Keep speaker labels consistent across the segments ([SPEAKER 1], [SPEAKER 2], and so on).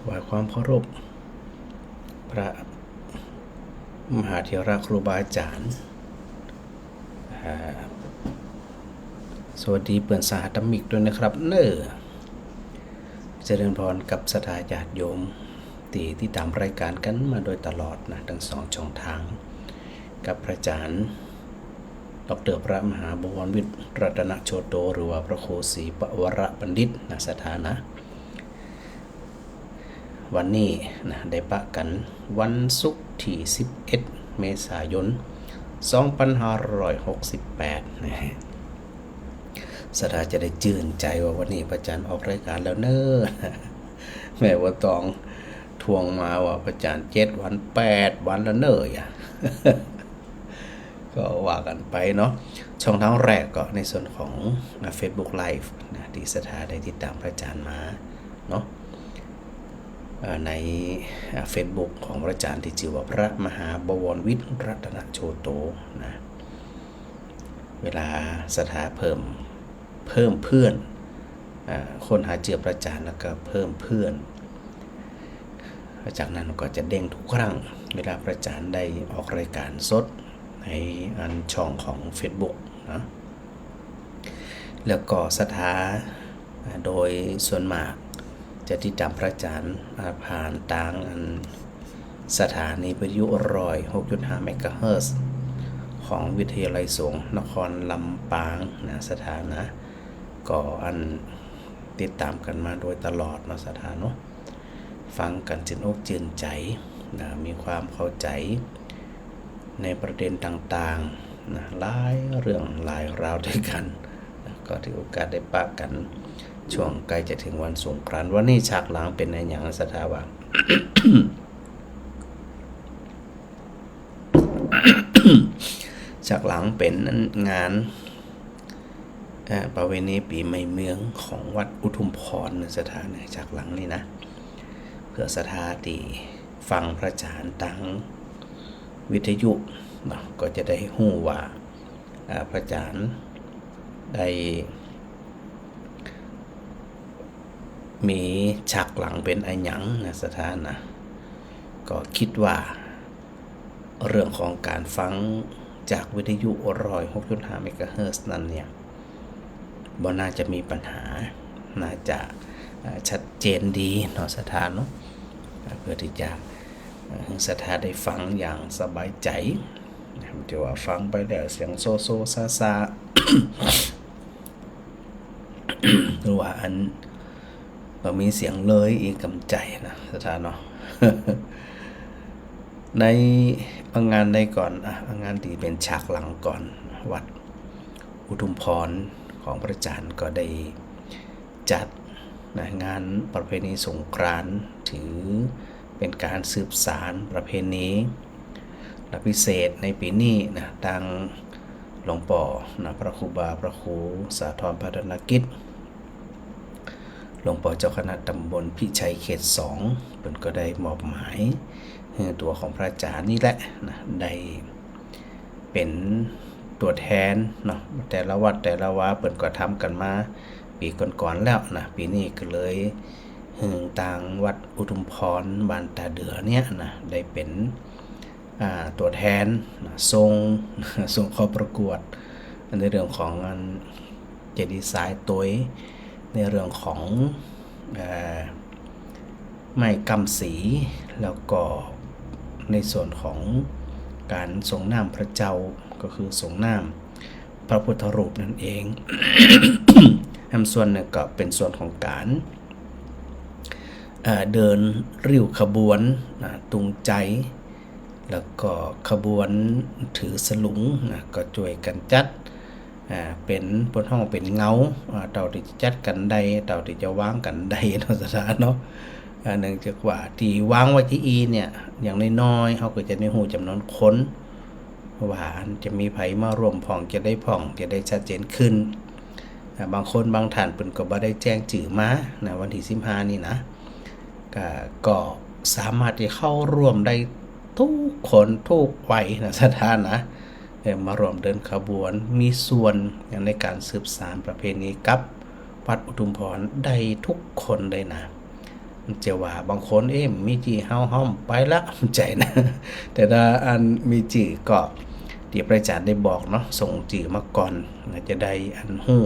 [SPEAKER 1] วายความเคารพพระมหาเถระครูบาอาจารย์สวัสดีเปื่อนสหธรรมิกด้วยนะครับเจริญพรกับศรัทธาญาติโยมที่ตามรายการกันมาโดยตลอดนะทั้งสองช่องทางกับพระอาจารย์ดร.พระมหาบวรวิทย์รัตนโชโตหรือว่าพระครูศรีปวรบัณฑิตนะสถานะวันนี้นะได้ปะกันวันศุกร์ที่11 เมษายน 2568นะสถาจะได้จื่นใจว่าวันนี้พระอาจารย์ออกรายการแล้วแม่ว่าตองทวงมาว่าพระอาจารย์7 วัน 8 วันแล้วก็ว่ากันไปเนาะช่องทางแรกก็ในส่วนของ Facebook Live นะที่สถาได้ติดตามพระอาจารย์มาเนาะใน Facebook ของพระอาจารย์ที่ชื่อว่าพระมหาบวรวิทย์รัตนโชโตนะเวลาสถาเพิ่มเพื่อนคนหาเจอพระอาจารย์แล้วก็เพิ่มเพื่อนจากนั้นก็จะเด้งทุกครั้งเวลาพระอาจารย์ได้ออกรายการสดในอันช่องของ Facebook นะแล้วก็สถาโดยส่วนมากจะติดตามพระอาจารย์ผ่านทางสถานีวิทยุ106.5 เมกะเฮิรตซ์ของวิทยาลัยสงฆ์นครลำปางนะสถานะก็ติดตามกันมาโดยตลอดนะสถานะฟังกันจิตอกจืนใจนะมีความเข้าใจในประเด็นต่างๆนะหลายเรื่องหลายราวด้วยกันนะก็ถือโอกาสได้ปะกันช่วงใกล้จะถึงวันสงกรานต์วันนี้ฉากหลังเป็นในอย่างสถาบัน ฉากหลังเป็นงานประเวณีปีใหม่เมืองของวัดอุทุมพรสถานฉากหลังนี่นะเพื่อสถาตีฟังพระอาจารย์ตั้งวิทยุเนาะก็จะได้หู้ว่าพระอาจารย์ได้มีฉากหลังเป็นอะไรหยังนะสถานะก็คิดว่าเรื่องของการฟังจากวิทยุ106.5 เมกะเฮิรตซ์นั้นเนี่ยบ่น่าจะมีปัญหาน่าจะชัดเจนดีเนาะสถานเนาะเพื่อที่จะสถานได้ฟังอย่างสบายใจจะว่าฟังไปแล้วเสียงโซโซซาซา หรือว่าก็มีเสียงเลยอีกกำใจนะสถานเนาะ ในงานในก่อนงานที่เป็นฉากหลังก่อนวัดอุทุมพรของพระอาจารย์ก็ได้จัดนะงานประเพณีสงกรานต์ถือเป็นการสืบสานประเพณีและพิเศษในปีนี้นะทางหลวงปู่นะพระครูบาพระครูสาธรพัฒนกิจหลวงปู่เจ้าคณะตำบลพิชัยเขต2เป็นก็ได้มอบหมายตัวของพระอาจารย์นี่แหละนะได้เป็นตัวแทนเนาะแต่ละวัดแต่ละวาเปิ่นก็ทำกันมาปีก่อนๆแล้วนะปีนี้ก็เลยต่างวัดอุทุมพรบ้านตาเดือเนี่ยนะได้เป็นตัวแทนนะส่งเข้าประกวดในเรื่องของเจดีย์สายตัวในเรื่องของไม้กำสีแล้วก็ในส่วนของการทรงน้ำพระเจ้าก็คือทรงน้ำพระพุทธรูปนั่นเอง ส่วนหนึ่งก็เป็นส่วนของการเดินริ้วขบวนตุงใจแล้วก็ขบวนถือสลุงก็ช่วยกันจัดเป็นบนห้องเป็นเงาเต่าที่จัดกันได้เต่าที่จะวางกันได้เนาะสถานเนาะเนื่องจากว่าที่วางไว้ที่เนี่ยอย่างน้อยๆเขาก็จะได้หูจำนวนคนว่าจะมีไผมาร่วมพ่องจะได้พ่องจะได้ชัดเจนขึ้นบางคนบางท่านเพิ่นก็บ่ได้แจ้งจื่อมานะวันที่15นี่นะก็สามารถที่เข้าร่วมได้ทุกคนทุกวัยนะสถานนะมารวมเดินขบวนมีส่วนในการสืบสานประเพณีกับวัดอุทุมพรได้ทุกคนเลยนะ จะว่าบางคนมีจีเฮาห้อมไปละใจนะแต่ถ้าอันมีจีก็ที่พระอาจารย์ได้บอกเนาะส่งจีมาก่อนจะได้อันหู้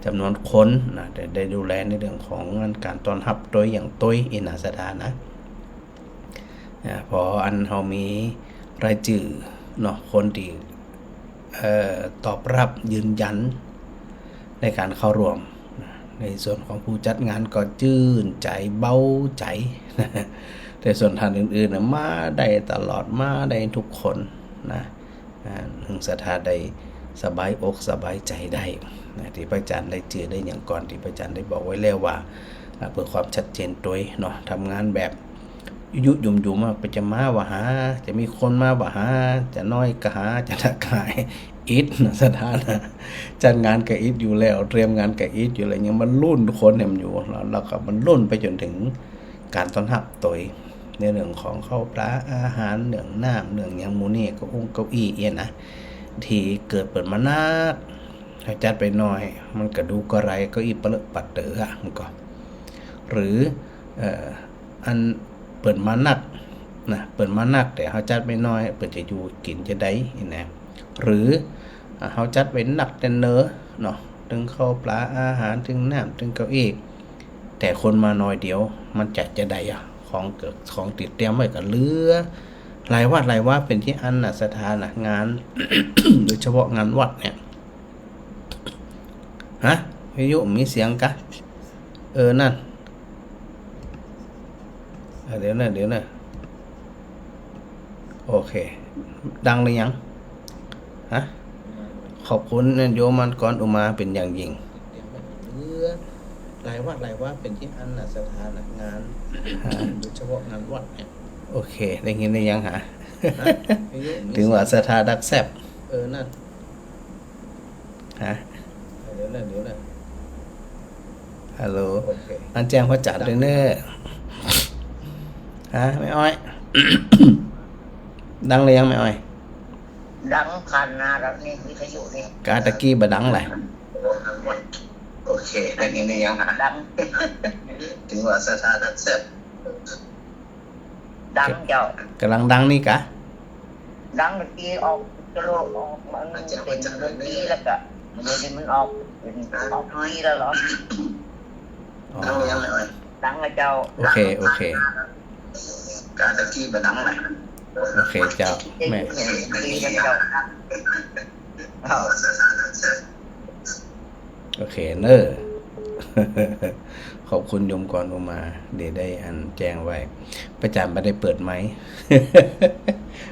[SPEAKER 1] จำนวนคนนะได้ดูแลในเรื่องของการต้อนรับโดยอย่างต้วยอินาสถานนะพออันเฮามีรายชื่อเนาะคนที่ตอบรับยืนยันในการเข้าร่วมในส่วนของผู้จัดงานก็จื่นใจเบาใจแต่ส่วนท่านอื่นๆนะมาได้ตลอดมาได้ทุกคนนะถึงสถานได้สบายอกสบายใจได้นะที่พระอาจารย์ได้เจอได้อย่างก่อนที่พระอาจารย์ได้บอกไว้แล้วว่าเพื่อความชัดเจนตัวเนาะทำงานแบบยุ่มๆไปจะมาว่าหาจะมีคนมาว่าหาจะน้อยก็หาจะนักกายอิดสถานะจัดงานกับอิดอยู่แล้วเตรียมงานกับอิดอยู่อะไรเงี้ยมันรุ่นคนเนี่ยมันอยู่แล้วก็มันรุ่นไปจนถึงการต้อนรับตัวในเรื่องของข้าวปลาอาหารเรื่องน้ำเรื่องอย่างมูนี่ก็เก้าอี้นะที่เกิดเปิดมานักถ้าจัดไปหน่อยมันก็ดูก็ไรก็อีเปลปัดเต๋อมันก็หรืออันเปิดมานักนะเปิดมานักแต่เขาจัดไปน้อยเปิดจะอยู่กินจะได้นะหรือเขาจัดไว้หนักแต่เนื้อเนาะถึงข้าวปลาอาหารถึงน้ำถึงเก้าอี้แต่คนมาน้อยเดียวมันจะได้ของเกิดของติดเตรียมไว้กับเรือรายวัดเป็นที่อันสถานงาน โดยเฉพาะงานวัดเนี่ยฮะวิทยุมีเสียงกะนั่นเดี๋ยวนะโอเคดังหรือยังฮะขอบคุณโยมมันก่อนอุมาเป็นอย่างยิ่งรายวัดเป็นที่อันสถานงานโดยเฉพาะงานวัดเนี่ยโอเคได้ยินได้ยังหา ถึงว่าสถานดักแซบนั่นฮะเดี๋ยวนะฮัลโหลอันแจ้งพระจัดด้วยเนอะฮะไม่อ้อย ดังเลยยังไม่อ้อย
[SPEAKER 2] ดังคันนะแล้วนี่วิทยุนี่
[SPEAKER 1] กาตะกี้บะดังแหละ
[SPEAKER 2] โอเคได้ยินได้ยังดังถึงว่าสถานะเสร็จดังเจ้าก
[SPEAKER 1] ำลังดังนี่กะ
[SPEAKER 2] ดังเมื่อกี้ออกกระโดดออกมันเป็นดนตรีแล้วก็มันออกทีแล้วเหรอดังยังไงดังเจ้า
[SPEAKER 1] โอเค
[SPEAKER 2] กาตะกี้บะดังแหละ
[SPEAKER 1] โอเคเจ้าแม่โอเคเนอะ ขอบคุณโยมก่อนอุมาเดี๋ยวได้อันแจ้งไว้ประจำไม่ได้เปิดไหม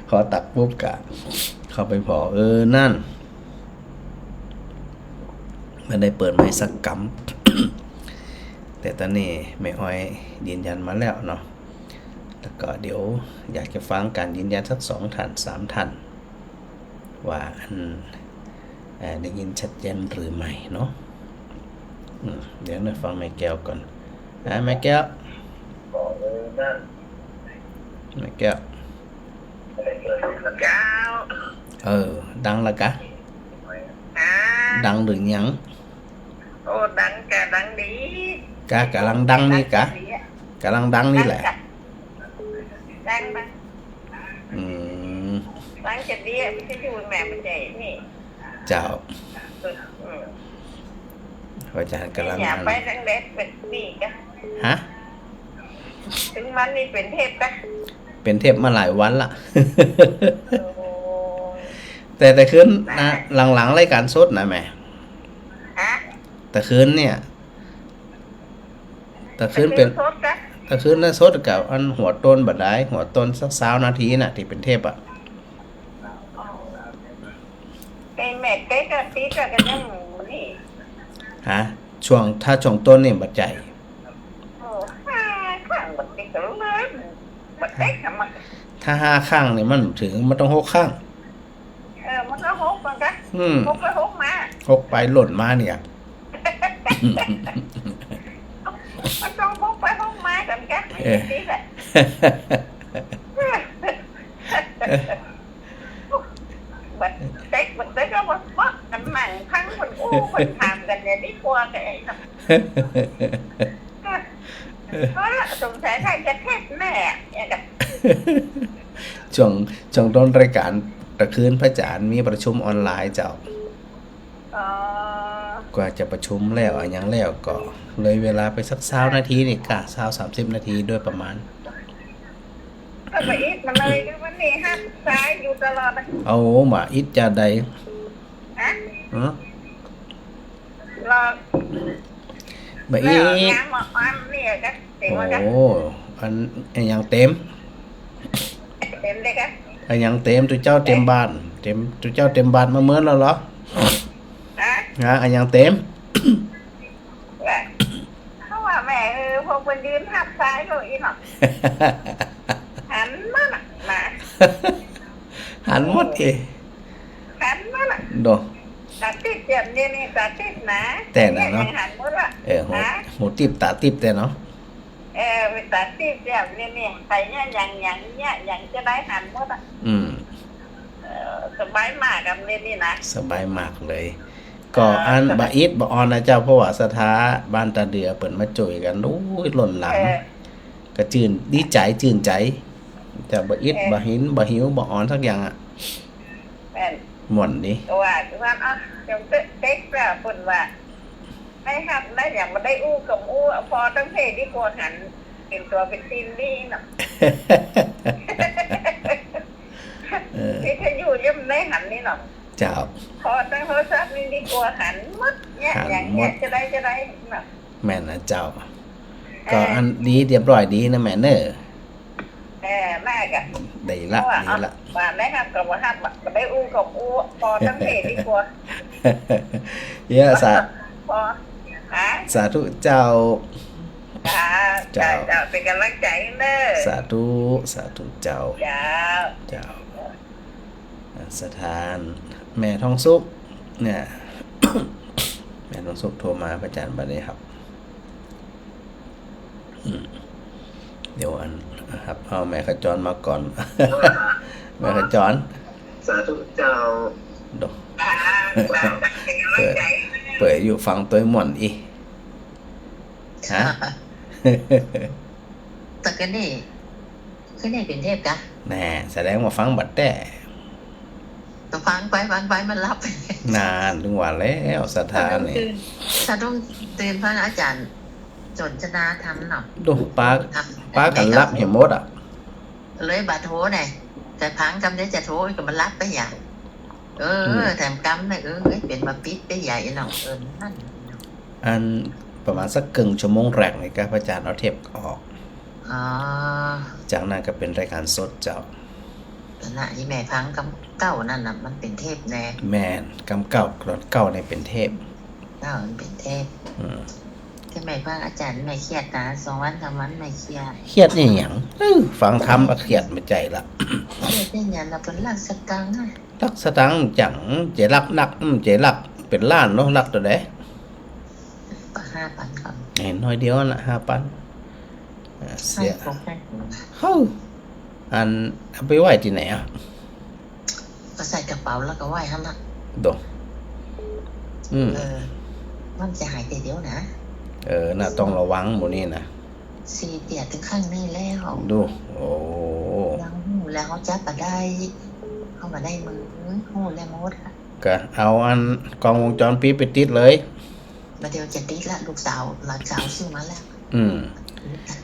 [SPEAKER 1] ขอตัดปุ๊บกะเข้าไปพอนั่นไม่ได้เปิดไหมสักกำ แต่ตอนนี้แม่อ้อยยืนยันมาแล้วเนาะแล้วก็เดี๋ยวอยากจะฟังการยืนยันสัก2 ท่าน 3 ท่านว่าอันได้ยินชัดเจนหรือไม่เนาะเดี๋ยวนะฟังแม่แก้วก่อนแม่แก้วดังละกะดังหรือยัง
[SPEAKER 2] โอ้ดังกะดังดี
[SPEAKER 1] กะกำลังดังนี่กะกำลังดังนี่แหละ
[SPEAKER 2] ดังดังจะดีไม่ใช่คุณแม่มันใจนี่
[SPEAKER 1] เจ้าอาจารย์กำลัง
[SPEAKER 2] อยากไปดังเด็ดเป็นนี่กะ
[SPEAKER 1] ฮะ
[SPEAKER 2] ถึงมันนี่เป็นเทพกะ
[SPEAKER 1] เป็นเทพมาหลายวันละ แต่คืนนะหลังๆรายการสดนะแม่แต่คืนเนี่ยแต่คืนเป็นแต่คืนน่ะสดกับอันหัวต้นบัดได้หัวต้นสัก20 นาทีน่ะที่เป็นเทพ
[SPEAKER 2] เป็นแม่เก๊กตีกันยังนี่
[SPEAKER 1] ฮะถ้าช่วงต้นเนี่ยบัดใจ
[SPEAKER 2] ข้างบัดติดกันเลยบัดเด็กมัน
[SPEAKER 1] ถ้า5 ข้างนี่มันถึงมันต้อง6 ข้าง
[SPEAKER 2] มันก็หกมันก็หกไปหกมา
[SPEAKER 1] 6ไปหล่นมาเนี่ย
[SPEAKER 2] มันต้องหกไปหกมากันกันนี่แหละบัดเด็กก็บัดปักกันหมั่งทั้งคนอู้คนถามกันเนี่ยนี่กลัวแกสงสัย แม่อย่างกับ
[SPEAKER 1] ช่วงต้นรายการตะคืนพระอาจารย์มีประชุมออนไลน์เจ้า
[SPEAKER 2] อ๋อก
[SPEAKER 1] ว่าจะประชุมแล้วอะยังแล้วก็เลยเวลาไปสัก20นาทีนี่กะ20-30นาทีด้วยประมาณ
[SPEAKER 2] ก็ไปอีกมาเลยก็วันนี้ห้ามซ้ายอยู่ตลอดนะ
[SPEAKER 1] เอามาอิดจะใด
[SPEAKER 2] ฮะ
[SPEAKER 1] ฮะ
[SPEAKER 2] รอ
[SPEAKER 1] มา
[SPEAKER 2] แล้
[SPEAKER 1] อี
[SPEAKER 2] ว
[SPEAKER 1] ก
[SPEAKER 2] น้ำมาอันนี่ก็เต็ม
[SPEAKER 1] โอ้
[SPEAKER 2] ว่ากัน
[SPEAKER 1] อันยังเต็ม
[SPEAKER 2] เต็มเลยกัน
[SPEAKER 1] อันยังเต็มตัวเจ้าเต็มบ้านเต็มตัวเจ้าเต็มบ้านมาเมื่อแล้วเหรอ
[SPEAKER 2] ฮะ
[SPEAKER 1] ฮะอันยังเต็ม
[SPEAKER 2] ว่าเขาว่าแม่พวกคนยืนหับซ้ายก็อีหนอกหันมาน่ะมา
[SPEAKER 1] หันหมดเอ
[SPEAKER 2] หันมาน่ะ
[SPEAKER 1] โด
[SPEAKER 2] ตัดติดเจ็บนี่ตัดติดนะ
[SPEAKER 1] แต่น่ะเนาะ
[SPEAKER 2] ยังหันหมดละ
[SPEAKER 1] หู
[SPEAKER 2] ฮะ
[SPEAKER 1] หูติบตาติบแต่เนาะ
[SPEAKER 2] ไปตัดติดเจ็บนี่ใครเนี่ยอย่างจะได้หันหมดอ่ะ
[SPEAKER 1] อืม
[SPEAKER 2] สบายมากกับนี่นะ
[SPEAKER 1] สบายมากเลย ก็อันบะอิดบะออนนะเจ้าเพราะว่าสถาบ้านตาเดือเปิดมาจ่วยกันโอ้ยหล่นหลังก็จื่นดีใจจื่นใจแต่บะอิดบะหินบะหิวบะออนสักอย่างอ่ะ
[SPEAKER 2] แม่น
[SPEAKER 1] หม่อนดิ
[SPEAKER 2] ว่าอ่ะจงเต็กว่าคนว่าได้หับได้อย่างมาได้อู้กับอู้พอตั้งเพดีกว่าหันเป็นตัวเป็นตีนนี่เนาะ ที่ถ้าอยู่ยังได้หันนี่เนาะ
[SPEAKER 1] เจ้า
[SPEAKER 2] พอตั้งโทรศัพท์นี่ดีกว่าหันมัดเนี่ยอย่างเงี้ยจะได้เนาะ
[SPEAKER 1] แม่นนะเจ้า ก็อันดีเรียบร้อยดีนะแม่เนอ
[SPEAKER 2] แม่กะ
[SPEAKER 1] ได้ละดีละ
[SPEAKER 2] ว่าได้หับกับว่าหับมาได้อู้กับอู้พอตั้งเพดีกว่า
[SPEAKER 1] เยอะสา
[SPEAKER 2] พอฮะ
[SPEAKER 1] สาธุเจ้า
[SPEAKER 2] จ้าเป็นกำลังใจเด้อ
[SPEAKER 1] สาธุสาธุเจ้า
[SPEAKER 2] จ้า
[SPEAKER 1] เจ้าสถานแม่ทองสุกเนี่ย แม่ทองสุกโทรมาพระอาจารย์บัดนี้ครับเดี๋ยวอันนะครับเอาแม่ขจรมาก่อน แม่ขจร
[SPEAKER 3] สาธุเจ้า
[SPEAKER 1] ด
[SPEAKER 2] เป็นกำลังใจ
[SPEAKER 1] เปิดอยู่ฟังตัวหม่อนอีฮะ
[SPEAKER 4] แต่ก็นี่เป็นเทพกะ
[SPEAKER 1] แน่แสดงว่าฟังบัดแต่
[SPEAKER 4] แต่ฟังไปมันรับ
[SPEAKER 1] นานถึงว่าแล้วสถานนี่
[SPEAKER 4] ถ้าต้องตื่นพระอาจารย์จนชนะทำหนอก
[SPEAKER 1] ดูป้ากันรับเห็นหมดอ่ะ
[SPEAKER 4] เลยบาโทเนี่ยแต่พังกำได้จะโทก็มันรับไปอย่างแถมกำเนี่ยเป็นมาปิดไปใหญ่หนอกนั่น
[SPEAKER 1] อันประมาณสัก1 ชั่วโมงแรกในการพระอาจารย์เอาเทปออก
[SPEAKER 4] อ๋อ
[SPEAKER 1] จากนั้นก็เป็นรายการสดเจ้า
[SPEAKER 4] ขณะที่แม่พังกำเก้านั่นน่ะมันเป็นเทพแน่
[SPEAKER 1] แมนกำเก่ากรอนเก่าในเป็นเทพ
[SPEAKER 4] เก้ามันเป็นเทพ
[SPEAKER 1] อืม
[SPEAKER 4] ที่แม่พังอาจารย์ไม่เครียดนะ2 วัน3 วันไม่เครียด
[SPEAKER 1] เครียดนี่หยังฟังทำก็เครียดมาใจละ
[SPEAKER 4] เครียดได้ยันเราเป็นรักสตังค์
[SPEAKER 1] รักสตังค์จังเจรักนักเจรักเป็นล้านเนาะรักตัวใด
[SPEAKER 4] 5,000ก่อน
[SPEAKER 1] เห็นน้อยเดียวน่ะ5,000เสีย
[SPEAKER 4] ให้ผมให้
[SPEAKER 1] เฮ้าอันเอาไปไว้ที่ไหนอ่ะ
[SPEAKER 4] ก็ใส่กระเป๋าแล้วก็ไหว้ท่านนะ
[SPEAKER 1] โดอืม
[SPEAKER 4] มันจะหายแต่เดียวนะ
[SPEAKER 1] น่ะต้องระวังหมู่นี้นะ
[SPEAKER 4] สีเตียถึงข้างนี้แล้ว
[SPEAKER 1] ดูโอ้
[SPEAKER 4] ยังหูแล้วเขาจับมาได้เข้ามาได้มือหูแล้วมดค่ะ
[SPEAKER 1] ก็เอาอันกล้องวงจรปิดไปติดเลย
[SPEAKER 4] มาเดียวจะติดละลูกสาวหลานสาวซื้อมาแล้ว
[SPEAKER 1] อืม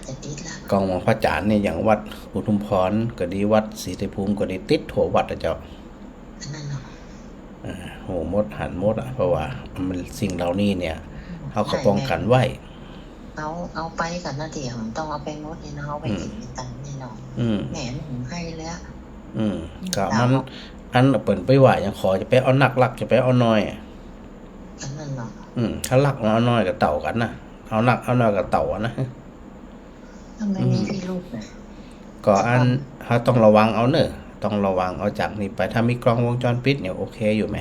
[SPEAKER 4] จะติดละ
[SPEAKER 1] กองของพระอาจารย์เนี่ยอย่างวัดอุทุมพรก็ดีวัดศรีไตรภูมิก็ดีติดทั่ววัดนะเจ้า
[SPEAKER 4] อันนั้นเนาะ
[SPEAKER 1] โหมดหันมดอ่ะเพราะว่ามันสิ่งเหล่านี้เนี่ยเขาก็ป้องกันไว้
[SPEAKER 4] เอาไปกันนะเดี๋ยวผมต้องเอาไปมดเนี่ยเนาะเอาไปกินเป็นตังแน่นอน
[SPEAKER 1] อืม
[SPEAKER 4] แหมผมให้แล้ว
[SPEAKER 1] ก็มันอันเปิ่นไปว่าอย่างขอจะไปเอาหนักลักจะไปเอาน้อย
[SPEAKER 4] อันนั้นเนาะ
[SPEAKER 1] ถ้าลักเอาน้อยกับเต่ากันนะเอาหนักเอาน้อยกับเต่าอะนะ
[SPEAKER 4] ทำไมมีพี่ลูกนะ
[SPEAKER 1] ก็อันเขาต้องระวังเอาเนอะต้องระวังเอาจากนี้ไปถ้ามีกล้องวงจรปิดเนี่ยโอเคอยู่ไหม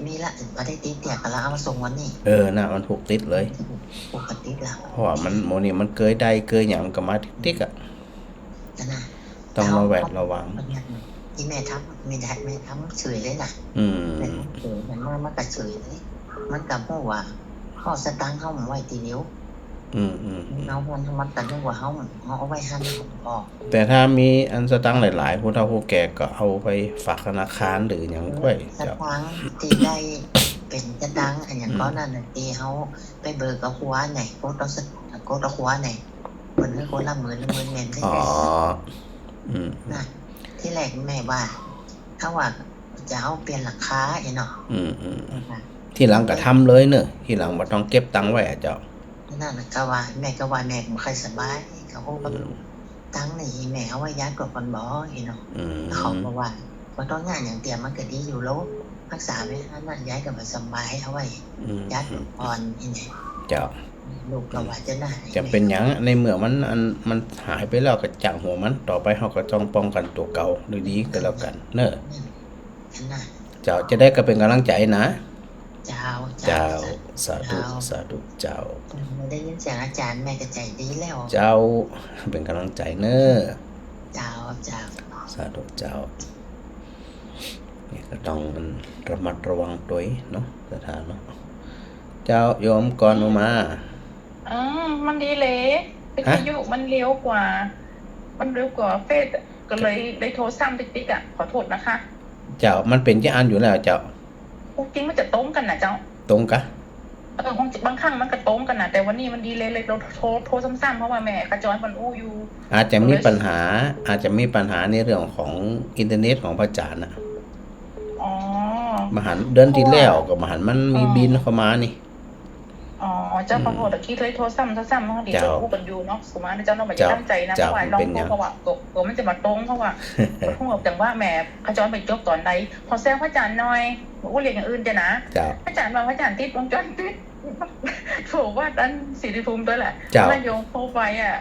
[SPEAKER 4] มีละมาได้ติดเนี่ยกันแล้วเอามาส่งวันนี้
[SPEAKER 1] น่ะมันถูกติดเลย
[SPEAKER 4] ปกติแล้ว
[SPEAKER 1] เพราะว่ามันโมนี่มันเกยได้เกยอย่างมันก็มาติ๊กๆอ่ะ
[SPEAKER 4] นะ
[SPEAKER 1] ต้องระแวดระวัง
[SPEAKER 4] ที่แม่ทำไม่ได้แม่ทำเฉยเลยนะ
[SPEAKER 1] อืม
[SPEAKER 4] แม่เฉยมันกระเฉยเลยมันกับพวกว่าข้อสตังค์เข้ามาไว้ทีเดียว เอาคนธรรมะแต่เรื่องว่าเขาเอาไว้หันออก
[SPEAKER 1] แต่ถ้ามีอันสตังค์หลายๆผู้เฒ่าผู้แก่ก็เอาไปฝากธนาคารหรืออย่างก้อย
[SPEAKER 4] ส
[SPEAKER 1] เจ้า
[SPEAKER 4] ตังค์ตีได้เป็นสตังค์อันอย่างก้อนนั่นน่ะตีเขาไปเบิกกับหัวไหนโคตรโคตรหัวไหนเหมือนให้คนละหมื่นเงินได้
[SPEAKER 1] อ๋อ
[SPEAKER 4] นะที่แรกแม่ว่าเขาว่าจะเอาเปลี่ยนราคาเนาะ
[SPEAKER 1] ที่หลังก็ทำเลยเนอะที่หลังบ่ต้องเก็บตังค์ไว้อะเจ้า
[SPEAKER 4] นั่นน่ะก็ว่าแม่ก็ว่าแม่ไม่ค่อยสบายเขาก็ตั้งนี่แม่เขาว่ายัดกับคนบ่เนาะเขาบอกว่าต้องงานอย่างเตรียมมันก็ดีอยู่แล้วรักษาไว้นั่นย้ายกับสบายเขาไว้ยัดอ่อนนี่ไง
[SPEAKER 1] เจ้า
[SPEAKER 4] ลูกก็ว่าจะได้
[SPEAKER 1] จะเป็นหยังในเมื่อมันหายไปแล้วก็จังหัวมันต่อไปเขาก็ต้องป้องกันตัวเก่าดูดีก็แล้วกันเนอะ
[SPEAKER 4] นั่น
[SPEAKER 1] เจ้าจะได้ก็เป็นกำลังใจนะ
[SPEAKER 4] เจ้า
[SPEAKER 1] เจ้าสาธุสาธุเจ้า
[SPEAKER 4] ไม่ได้ยินเสียงอาจารย์แม่ก็ใจดีแล้ว
[SPEAKER 1] เจ้าเป็นกำลังใจเนอะ
[SPEAKER 4] เจ้า
[SPEAKER 1] สาธุเจ้านี่ก็ต้องมันระมัดระวังตัวเนาะสถานเนาะเจ้าโยมก่อนมา
[SPEAKER 5] มันดีเลยวิทยุมันเร็วกว่าเฟซก็เลยได้โทรซ้ำติ๊กอ่ะขอโทษนะคะ
[SPEAKER 1] เจ้ามันเป็นที่อ่านอยู่แล้วเจ้า
[SPEAKER 5] จริงมันจะตรงกันนะเจ้า
[SPEAKER 1] ตรงกะ
[SPEAKER 5] ของบางครั้งมันก็ตรงกันนะแต่วันนี้มันดีเลยเราโทรซ้ำๆเพราะว่าแม่กระจอยมันอยู่
[SPEAKER 1] อาจจะมีปัญหาในเรื่องของอินเทอร์เน็ตของพระอาจารย์น่ะ
[SPEAKER 5] อ๋อ
[SPEAKER 1] มหันเดือนที่แล้วกับมหันมันมีบินเข้ามานี่
[SPEAKER 5] อ๋อเจ้าขอโทษตะกี้เลยโทรซ้ำเนาะดีเราพูดกันอยู่เนาะสุมาเจ้าเนาะมันจะตั้งใจนะเพราะว่าลองเพราะว่าตัวมันจะมาตรงเพราะว่าพูดจังว่าแม่กระจอยไปจบตอนใดพอแซงพระอาจารย์หน่อยอู้เรียนอย่างอื่นจ้ะนะพระอาจารย์ว่าพระอาจารย์ติดวงจรปิดถูกว่าดันสิริภูมิด้วยแหละแล้วโยงโคไปอ่ะ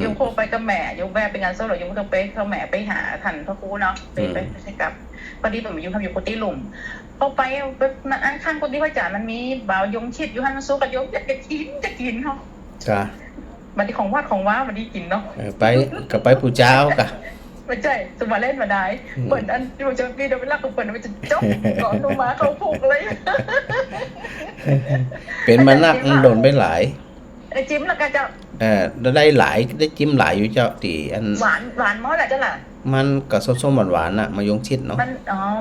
[SPEAKER 5] โยงโคไปกับแม่โยงแม่เป็นงานโซ่หรอโยงก็ไปเขาแม่ไปหาท่านพระครูเนาะไปใช่กับพอดีผมอยู่ทำอยู่กุฏิหลุมเข้าไปอันข้างกุฏิพระอาจารย์มันมีบ่าวยงชิดอยู่หันมาสู้กับโยงจะกินเขา
[SPEAKER 1] จ้า
[SPEAKER 5] บัดนี้ของวัดของว้าบัดนี้กินเนาะ
[SPEAKER 1] ไปกับไปผู้เจ้ากะ
[SPEAKER 5] ไม่ใช่จะมาเล่นมาได้เปิดอันที่มันจะมีเดี๋ยวเวลาเปิดมันจะจบก่อนลงมาเขาผูกเลย
[SPEAKER 1] เป็นมานักโดนไปหลาย
[SPEAKER 5] ไอ้จิ้มแล้วก็จะ
[SPEAKER 1] ได้หลายได้จิ้มหลายอยู่เจ้าตีอัน
[SPEAKER 5] หวานมั้งแหละเจ้าล่ะ
[SPEAKER 1] มันก็ส้มๆหวานๆน่ะมายงชิดเนาะ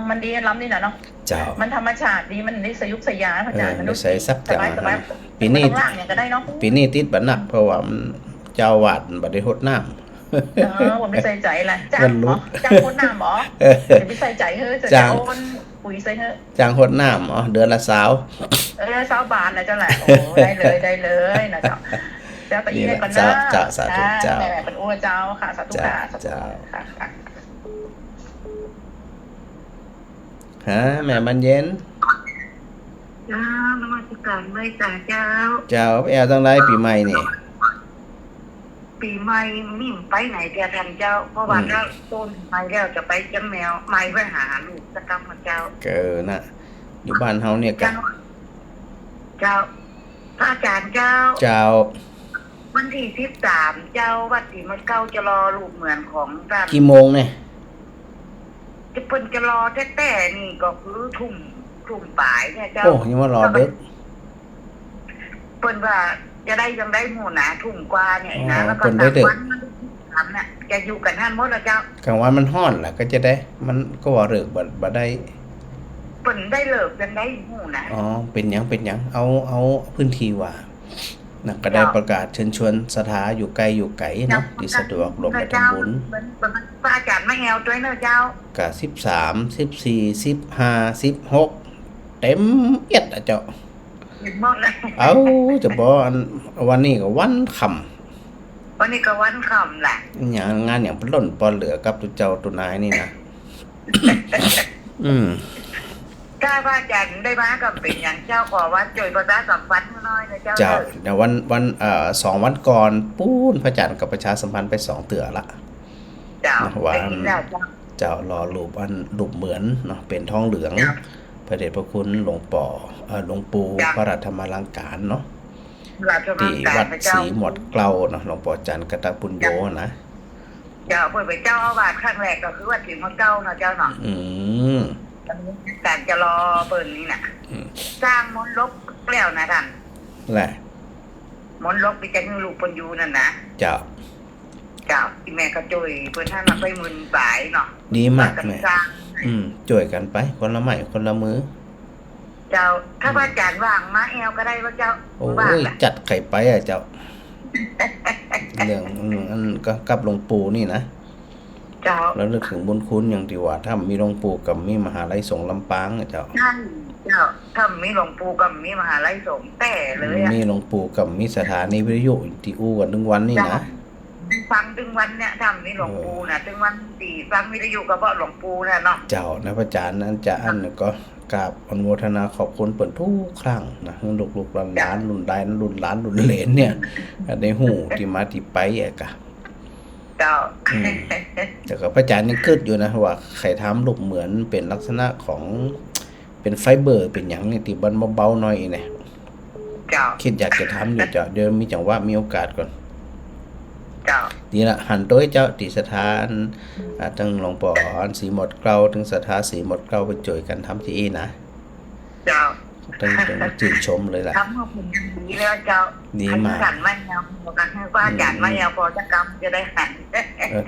[SPEAKER 5] มันดีล้ำนี่นะเนาะ
[SPEAKER 1] เจ้า
[SPEAKER 5] มันธรรมชาติดีมันได้สยุกสยานพระอาจารย์มัน
[SPEAKER 1] ใส่ซับแต่ปีนี้ติดบัดนักเพราะว่ามันเจ้าวาดบัดได้หดน้ำ
[SPEAKER 5] ผมไม่ใส่ใจละจ้างหดน้ำหรอจะไม่ใส่ใจเฮ้ยจะโอนปุ๋ยใส่เฮ้ย
[SPEAKER 1] จ้างหดน้ำเดือนละ20
[SPEAKER 5] บาทนะเจ้าแหละโอ้ได้เลยนะเจ้าแล้วแต่อีกก่อนนะ
[SPEAKER 1] สาธุเจ้า
[SPEAKER 5] แม่เป็นอ้วเจ้าค่ะสาธุค่ะ
[SPEAKER 1] เจ้าฮะแม่บรรเย็น
[SPEAKER 2] เจ้านมัสการไม่จ่าเจ้า
[SPEAKER 1] แอลตั้งไรปีใหม่นี่
[SPEAKER 2] ปีใหม่มิ่งไปไหนเดียวทันเจ้าเพราะว่าถ้าต้นไปแล้วจะไปจังแมวไม่ไปหาลูกจะกำมาเจ้า
[SPEAKER 1] น่ะอยู่บ้านเฮาเนี่ยกัน
[SPEAKER 2] เจ้าพระอาจารย์เจ้าวันที่13เจ้าวัดศรีมะเก้าจะรอลูกเหมือนของท่าน
[SPEAKER 1] กี่โมงเนี่ย
[SPEAKER 2] จะเพิ่นจะรอแต่นี่ก็คือทุ่มป่ายเนี่ยเจ้า
[SPEAKER 1] โอ้ยังว่ารอเด็ก
[SPEAKER 2] เพิ่นว่าจะได้ยังได้หมู่นะทุ่มกว่าเนี่ยนะแล้วก็วันน่ะจะอยู่กันท่านหมดแล้วเจ้าก
[SPEAKER 1] ลางวันมันฮ้อนแหละก็จะได้มันก็ว่าเลิกบ่ได้
[SPEAKER 2] เพิ่นได้เลิกกันได้หมู่นะ
[SPEAKER 1] เป็นหยังเอาพื้นที่ว่านะก็ได้ประกาศเชิญชวนสถาอยู่ไกลเนาะที่สะดวกลงไปทำบุญ
[SPEAKER 2] พระอาจารย์ไม่แอวด้วยเนอะเจ้า
[SPEAKER 1] ก็13 14 15 16เต็มเอียดอ่ะเจ้า
[SPEAKER 2] หมดเลย
[SPEAKER 1] เอาจะบอกวันนี้ก็วันค่
[SPEAKER 2] ำวันนี้ก็วันค่ำแหละ
[SPEAKER 1] งานอย่างล้นปอเหลือกับตัวเจ้าตัวนายนี่นะ
[SPEAKER 2] ถ้าพระอาจารย์ได้มากับเป็นอย่างเจ้าขอวัดจ่อยประชาสัมพันธ์น้อยนะเจ้า
[SPEAKER 1] เดี๋ยววัน2 วันก่อนปู้นพระอาจารย์กับประชาสัมพันธ์ไป2เตือละ
[SPEAKER 2] เจ้า
[SPEAKER 1] ว่าเจ้ารอรูปเหมือนเนาะเป็นทองเหลืองพระเดชพระคุณหลวงปู่พระราชธรรมลังการเนาะที่วัดศรีหมดเกลาเนาะหลวงปู่จันทร์กตปุญโญนะ
[SPEAKER 2] เจ้าเปิดไปเจ้าอาวาสครั้งแรกก็คือวัดศรีหมดเกลาเนาะเจ้าเนาะการจะรอเปิดนี่น่ะสร้างมนต์ลบแล้วนะท่าน
[SPEAKER 1] แหละ
[SPEAKER 2] มนต์ลกไปจังลูกเพิ่นอยู่นั่นนะ
[SPEAKER 1] เจ้า
[SPEAKER 2] เจ้าที่แม่ก็ช่วยเพิ่นท่านมาไปหมื่นปลายเนาะ
[SPEAKER 1] ดีมาก
[SPEAKER 2] กัน
[SPEAKER 1] แม่
[SPEAKER 2] สร้าง
[SPEAKER 1] ช่วยกันไปคนละไม้คนละมือ
[SPEAKER 2] เจ้าถ้าพระอาจารย์ว่างมาแอวก็ได้ว่าเจ้า
[SPEAKER 1] โอ้
[SPEAKER 2] ว่าง
[SPEAKER 1] ย
[SPEAKER 2] อะ
[SPEAKER 1] จัดไข่ไปเจ้า เรื่องอันก็กับหลวงปู่นี่นะ
[SPEAKER 2] เจ้า
[SPEAKER 1] แล้วนึกถึงบุญคุณอย่างที่ว่าถ้ามีหลวงปู่กับมีมหาลัยสงฆ์ลำปางเจ้า
[SPEAKER 2] นั่นเจ้าถ้ามีหลวงปู่กับมีมหาลัยสงฆ์แต่เลยอะ
[SPEAKER 1] มีหลวงปู่กับมีสถานีวิทยุที่อู้กันทุกวันนี่นะ
[SPEAKER 2] ฟังถึงวันเนี่ยถ้ามีหลวงปู่นะถึงวันที่ฟังวิทยุก็เพราะหลวงปู่นะเนาะ
[SPEAKER 1] เจ้านะพระอาจารย์นั้นจะอันก็กราบอนุโมทนาขอบคุณเปิดทุกครั้งนะลูกๆหลานๆรุ่นใดรุ่นหลานรุ่นเหลนเนี่ยได้หูที่มาที่ไปกะ
[SPEAKER 2] เจ้า
[SPEAKER 1] แต่ก็พระอาจารย์ยังคิดอยู่นะว่าใครทำลูกเหมือนเป็นลักษณะของเป็นไฟเบอร์เป็นอย่างนี่ที่บันเบาๆหน่อยเนี่ย
[SPEAKER 2] เจ้า
[SPEAKER 1] คิดอยากจะทำอยู่เจ้าเดี๋ยวมีจังหวะมีโอกาสก่อน
[SPEAKER 2] เจ้า
[SPEAKER 1] ดีละหันตัวให้เจ้าติสถานทั้งหลวงพ่ออันสีหมดเกลาทั้งสถานสีหมดเกลาไปจ่วยกันทำที่อีนะ
[SPEAKER 2] เจ้า
[SPEAKER 1] ต้องชื่นชมเลยล่ะ
[SPEAKER 2] ทำให้ผมดีแล้วเจ้า
[SPEAKER 1] ดีมาก
[SPEAKER 2] ขันไม่ยาวบอกกันให้ว่าอาจารย์ไม่ยาวพอจะกรรมจะได้หัน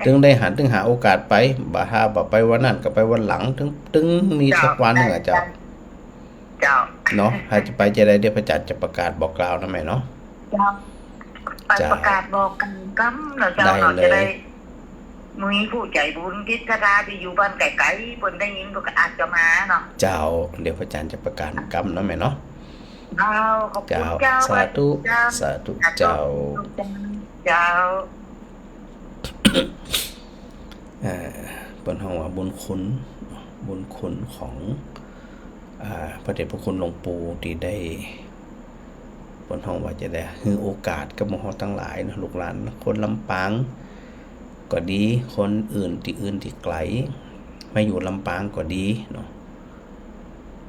[SPEAKER 1] ถึงได้หันถึงหาโอกาสไปบ่าบ่ไปวันนั้นก็ไปวันหลังถึงมีสักวันหนึ่งเจ้า
[SPEAKER 2] เจ้า
[SPEAKER 1] เนาะถ้าจะไปจะได้เดี๋ยวพระอาจารย์จะประกาศบอกกล่าวนะแม่เนาะ
[SPEAKER 2] เจ้าไปประกาศบอกกันกรรมเราเจ้าเราจะได้มีผู้ใจบุญกิจการที่อยู่บ้านไกลๆคนได้ยินก็อาจจะมาเนาะ
[SPEAKER 1] เจ้าเดี๋ยวพระอาจารย์จะประกาศกรรมนะแม่เนาะ
[SPEAKER 2] เจ้าขอบคุณ
[SPEAKER 1] เจ้า
[SPEAKER 2] เจ้า
[SPEAKER 1] สาธุสาธุเจ้า
[SPEAKER 2] เจ้า
[SPEAKER 1] บนห้องว่าบุญคุณของพระเดชพระคุณหลวงปู่ที่ได้บนห้องว่าจะได้ให้โอกาสกับหมู่เฮาทั้งหลายนะลูกหลานคนลำปางก็ดีคนอื่นที่ไกลมาอยู่ลำปางก็ดีเนาะ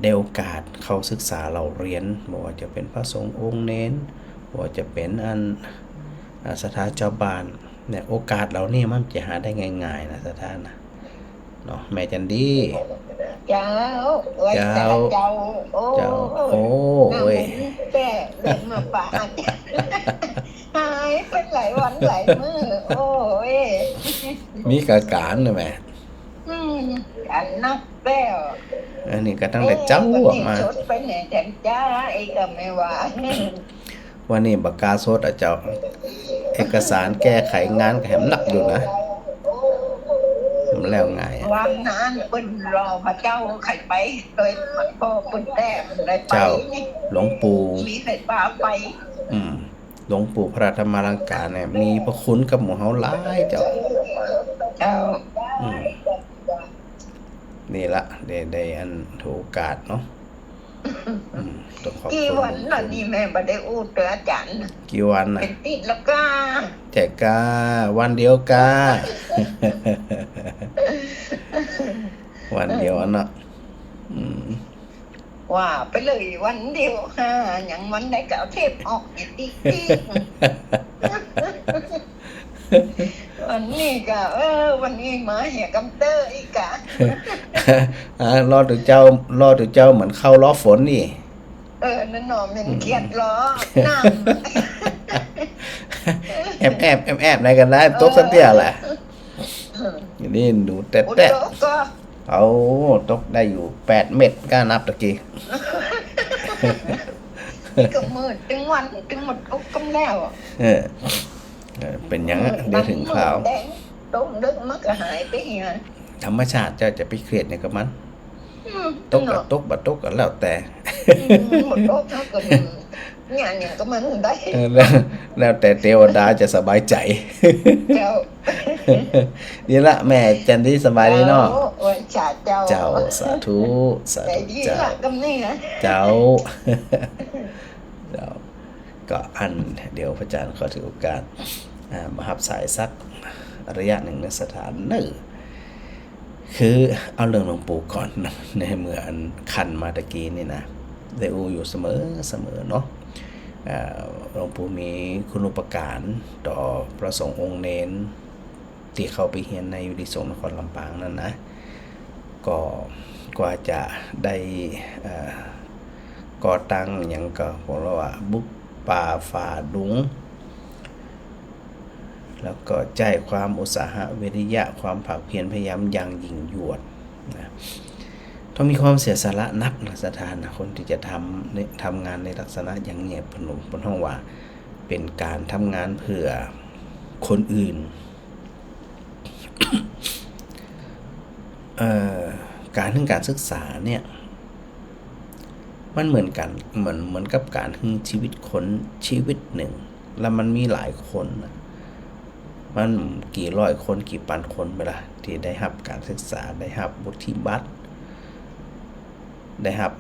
[SPEAKER 1] ได้โอกาสเข้าศึกษาเราเรียนบ่ว่าจะเป็นพระสงฆ์องค์เน้นบ่ว่าจะเป็นสถานเจ้าบ้านเนี่ยโอกาสเรานี่มันจะหาได้ง่ายๆนะสถานนะเนาะแม่จันดี
[SPEAKER 4] เจ้าเจ้าโอ้
[SPEAKER 1] เจ้าโอ้ย
[SPEAKER 4] แต่เล่นมาป่าหายเป็นหลายวันหลายมื้อโอ้ย
[SPEAKER 1] มีการเลยแม่
[SPEAKER 4] อันนักแป้ว
[SPEAKER 1] อันนี้ก็ตั้งแต่เจ้าออกมา
[SPEAKER 4] ชดไปไหนแต่จ้าไอ้ก็ไม่ว่า
[SPEAKER 1] วันนี้บักกาโซดเจ้าเอกสารแก้ไขงานก็แหมหนักอยู่นะมันแล้วไง
[SPEAKER 4] วางนานเปิ้นรอพระเจ้าไข่ไปเคยพ่อเปิ้นแต้มได้ไป
[SPEAKER 1] เจ้าหลวงปู่
[SPEAKER 4] มีไข่ปลาไป
[SPEAKER 1] หลวงปู่พระธรรมาลังการเนี่ยมีพระคุณกับหมู่เฮาหลายเจ้า
[SPEAKER 4] เจ้า
[SPEAKER 1] นี่ละได้อันถูกโอกาสเนาะต้องขอบ
[SPEAKER 4] กี่
[SPEAKER 1] คุณ
[SPEAKER 4] วันล่ะนี่แม่บ่ได้อู้เตืออาจารย์
[SPEAKER 1] กี่วันน่ะ
[SPEAKER 4] เป็นติดแล้วก็
[SPEAKER 1] แจกกาวันเดียวกา วันเดียวอันน่ะ
[SPEAKER 4] ว่าไปเลยวันเดียวอย่างวันได้ก็เอาเทปออกอีกทีวันนี้ก็วันนี้มาเหี่ยกำเตอร์อีกะ
[SPEAKER 1] รอถึงเจ้าเหมือนเข้าล้อฝนนี่
[SPEAKER 4] นั่นหนอมันเกียดล้อน้
[SPEAKER 1] แอบไหนกันได้ตกสักเตี้ยแหละนี่ดูแต่
[SPEAKER 4] ำอุด
[SPEAKER 1] แต่
[SPEAKER 4] โตก็
[SPEAKER 1] เอาตกได้อยู่8 เม็ดกล้านับตะกี้
[SPEAKER 4] ก็มืดถึงวันถึงหมดก็กำแล้ว
[SPEAKER 1] เป็นอย่างนั้นเดี๋ยวถึงคราว
[SPEAKER 4] แดงต้มดึกมันก็หายไปเหี่ย
[SPEAKER 1] ธรรมชาติเจ้าจะไปเครียดเนี่ยกับมันตกกับตกบัดตกกับแล้วแต่
[SPEAKER 4] หมดโลกเท่ากันงานอย่างก็มันได้
[SPEAKER 1] แล้วแต่เทวดาจะสบายใจ
[SPEAKER 4] เจ้า
[SPEAKER 1] ดีละแม่จันดีสบายดีเนาะ
[SPEAKER 4] วันชาเจ้า
[SPEAKER 1] เจ้าสาธุ
[SPEAKER 4] ใจดี
[SPEAKER 1] เจ้า
[SPEAKER 4] ละกำนี่นะ
[SPEAKER 1] เจ้า เจ้าก็เดี๋ยวพระอาจารย์ขอถือโอกาสมาหับสายสักระยะหนึ่งในสถานคือเอาเรื่องหลวงปู่ก่อนนะในเมื่ออันคันมาตะกี้นี่นะได้อูอยู่เสมอเนาะหลวงปู่มีคุณูปการต่อพระสงฆ์องค์เน้นที่เข้าไปเฮียนในวิริสงฆ์นครลำปางนั่นนะก็กว่าจะได้ก่อตั้งอย่างก็บอกว่า ป่าฝ่าดงแล้วก็ใจความอุตสาหะวิริยะความภาคเพียรพยายามอย่างยิ่งยวดนะต้องมีความเสียสละนักนะสถานนะคนที่จะทำงานในลักษณะอย่างเงียบพนุบนห้องว่าเป็นการทำงานเพื่อคนอื่น การทั้งการศึกษาเนี่ยมันเหมือนกันเหมือนกับการทั้งชีวิตคนชีวิตหนึ่งแล้วมันมีหลายคนนะมันกี่ร้อยคนกี่พันคนไปละที่ได้รับการศึกษาได้รับวุฒิบัตรได้รับ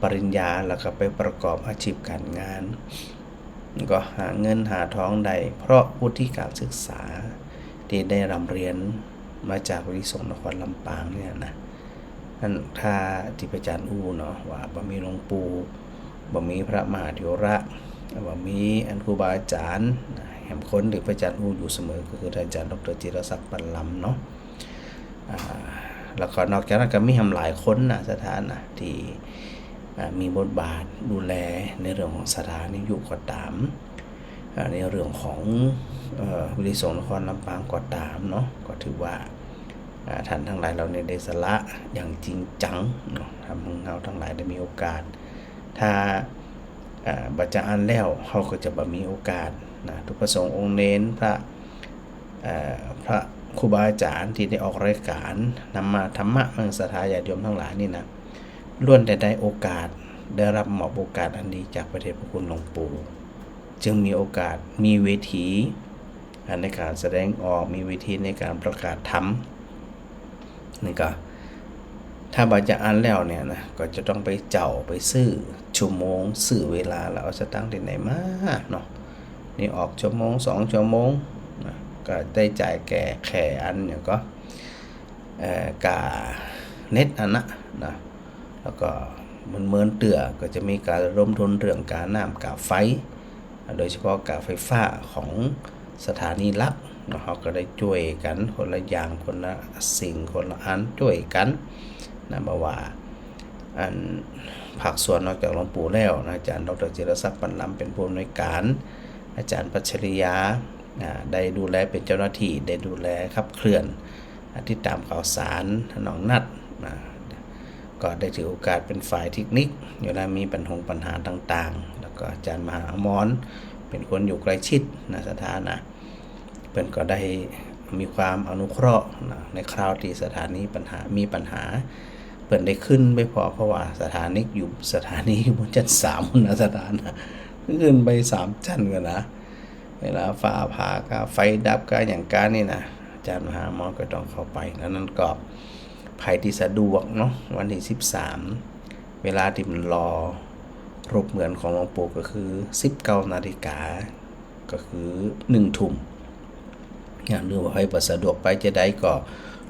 [SPEAKER 1] ปริญญาแล้วก็ไปประกอบอาชีพการงานก็หาเงินหาท้องได้เพราะวุฒิการศึกษาที่ได้ร่ำเรียนมาจากวิทยาลัยนครลำปางเนี่ยนะนั่นถ้าที่พระอาจารย์อู้เนาะว่าบ่มีหลวงปู่บ่มีพระมหาเถระบ่มีครูบาอาจารย์แห่งคนที่พระอาจารย์อู้อยู่เสมอก็คือท่านอาจารย์ดร.จิรศักดิ์ปันลำเนาะแล้วก็นอกจากนั้นก็มีหลายคนนะสถานนะที่มีบทบาทดูแลในเรื่องของสถานีอยู่ก็ตามในเรื่องของวิทยาลัยนครลำปางก็ตามเนาะก็ถือว่าท่านทั้งหลายเราได้สละอย่างจริงจังเนาะทำให้เราทั้งหลายได้มีโอกาสถ้าบัจจานแล้วเขาก็จะบ่มีโอกาสนะทุกประสงค์องค์เน้นพระครูบาอาจารย์ที่ได้ออกรายการนำมาธรรมะมังสถาญาติโยมทั้งหลายนี่นะล้วนได้โอกาสได้รับมอบโอกาสอันดีจากพระเดชพระคุณหลวงปู่จึงมีโอกาสมีเวทีในการแสดงออกมีเวทีในการประกาศธรรมนี่ก็ถ้าบาจะอ่านแล้วเนี่ยนะก็จะต้องไปเจ้าไปซื้อชั่วโมงซื้อเวลาแล้วเอาสตางค์ที่ไหนมาเนาะนี่ออกชั่วโมง2ชั่วโมงนะก็ได้จ่ายแก่แข่อันเนี่ยก็กาเน็ตอันนะแล้วก็มันเหมือนเตือก็จะมีการร่วมทุนเรื่องการน้ำกาไฟโดยเฉพาะกาไฟฟ้าของสถานีหลักเราก็ได้ช่วยกันคนละอย่างคนละสิ่งคนละอันช่วยกันนะบอกว่าอันภาคส่วนนอกจากหลวงปู่แล้วนะอาจารย์ดร.จิรศักดิ์ปันลำเป็นผู้อำนวยการอาจารย์ปัชริยาได้ดูแลเป็นเจ้าหน้าที่ได้ดูแลขับเคลื่อนติดตามข่าวสารน้องนัดนะก็ได้ถือโอกาสเป็นฝ่ายเทคนิคอยู่แล้วมีปัญหาต่างๆแล้วก็อาจารย์มหาอมรเป็นคนอยู่ใกล้ชิดนะสถานะเพิ่นก็ได้มีความอนุเคราะห์นะในคราวที่สถานีมีปัญหาเพิ่นได้ขึ้นไปเพราะว่าสถานีอยู่บนชั้น3นะสถานะขึ้นไป3ชั้นกันนะเวลาฟ้าผ่าก็ไฟดับก็อย่างการนี่นะอาจารย์มหาอมรก็ต้องเข้าไปนั้นก็ภายที่สะดวกเนาะวันที่13เวลาที่มันรอรูปเหมือนของหลวงปู่ก็คือ 19 นาฬิกาก็คือ1 ทุ่มอย่างหรือว่าให้ประสะดวกไปจะได้ก็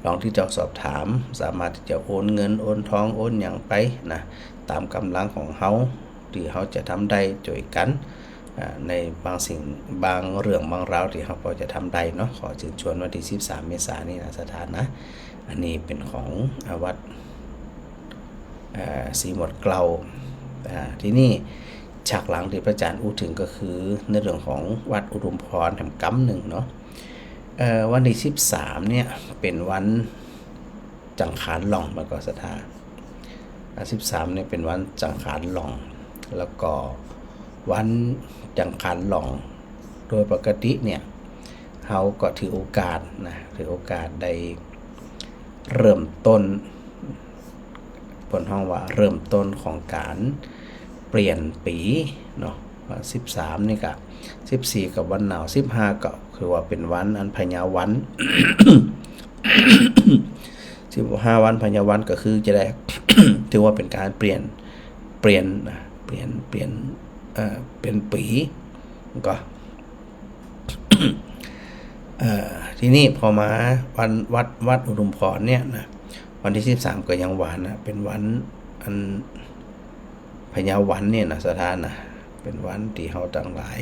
[SPEAKER 1] ลองที่จะสอบถามสามารถที่จะโอนเงินโอนทองโอนอย่างไปนะตามกำลังของเฮาที่เฮาจะทำได้ช่วยกันในบางสิ่งบางเรื่องบางราวที่เฮาพอจะทำได้เนาะขอเชิญชวนวันที่13 เมษายนนี้นะสถานนะอันนี้เป็นของวัดสีหมดเกลาที่นี่ฉากหลังที่พระอาจารย์อู้ถึงก็คือในเรื่องของวัดอุดมพรแห่งกำหนึ่งเนาะวันที่13เนี่ยเป็นวันจังขานหล่องมาก็สถาน13เนี่ยเป็นวันจังขานหล่องแล้วก็วันจังขานหล่องโดยปกติเนี่ยเขาก็ถือโอกาสได้เริ่มต้นบนห้องว่าเริ่มต้นของการเปลี่ยนปีเนาะ13นี่กับ14กับวันหนาว15ก็คือว่าเป็นวันอันพญาวัน 15วันพญาวันก็คือจะได้ ถือว่าเป็นการเปลี่ยนปีก็ ทีนี้พอมาวันวัดอุดมพรเนี่ยนะวันที่13ก็ยังหวานนะเป็นวันอันพญาวันเนี่ยนะสถานนะเป็นวันที่เฮาต่างหลาย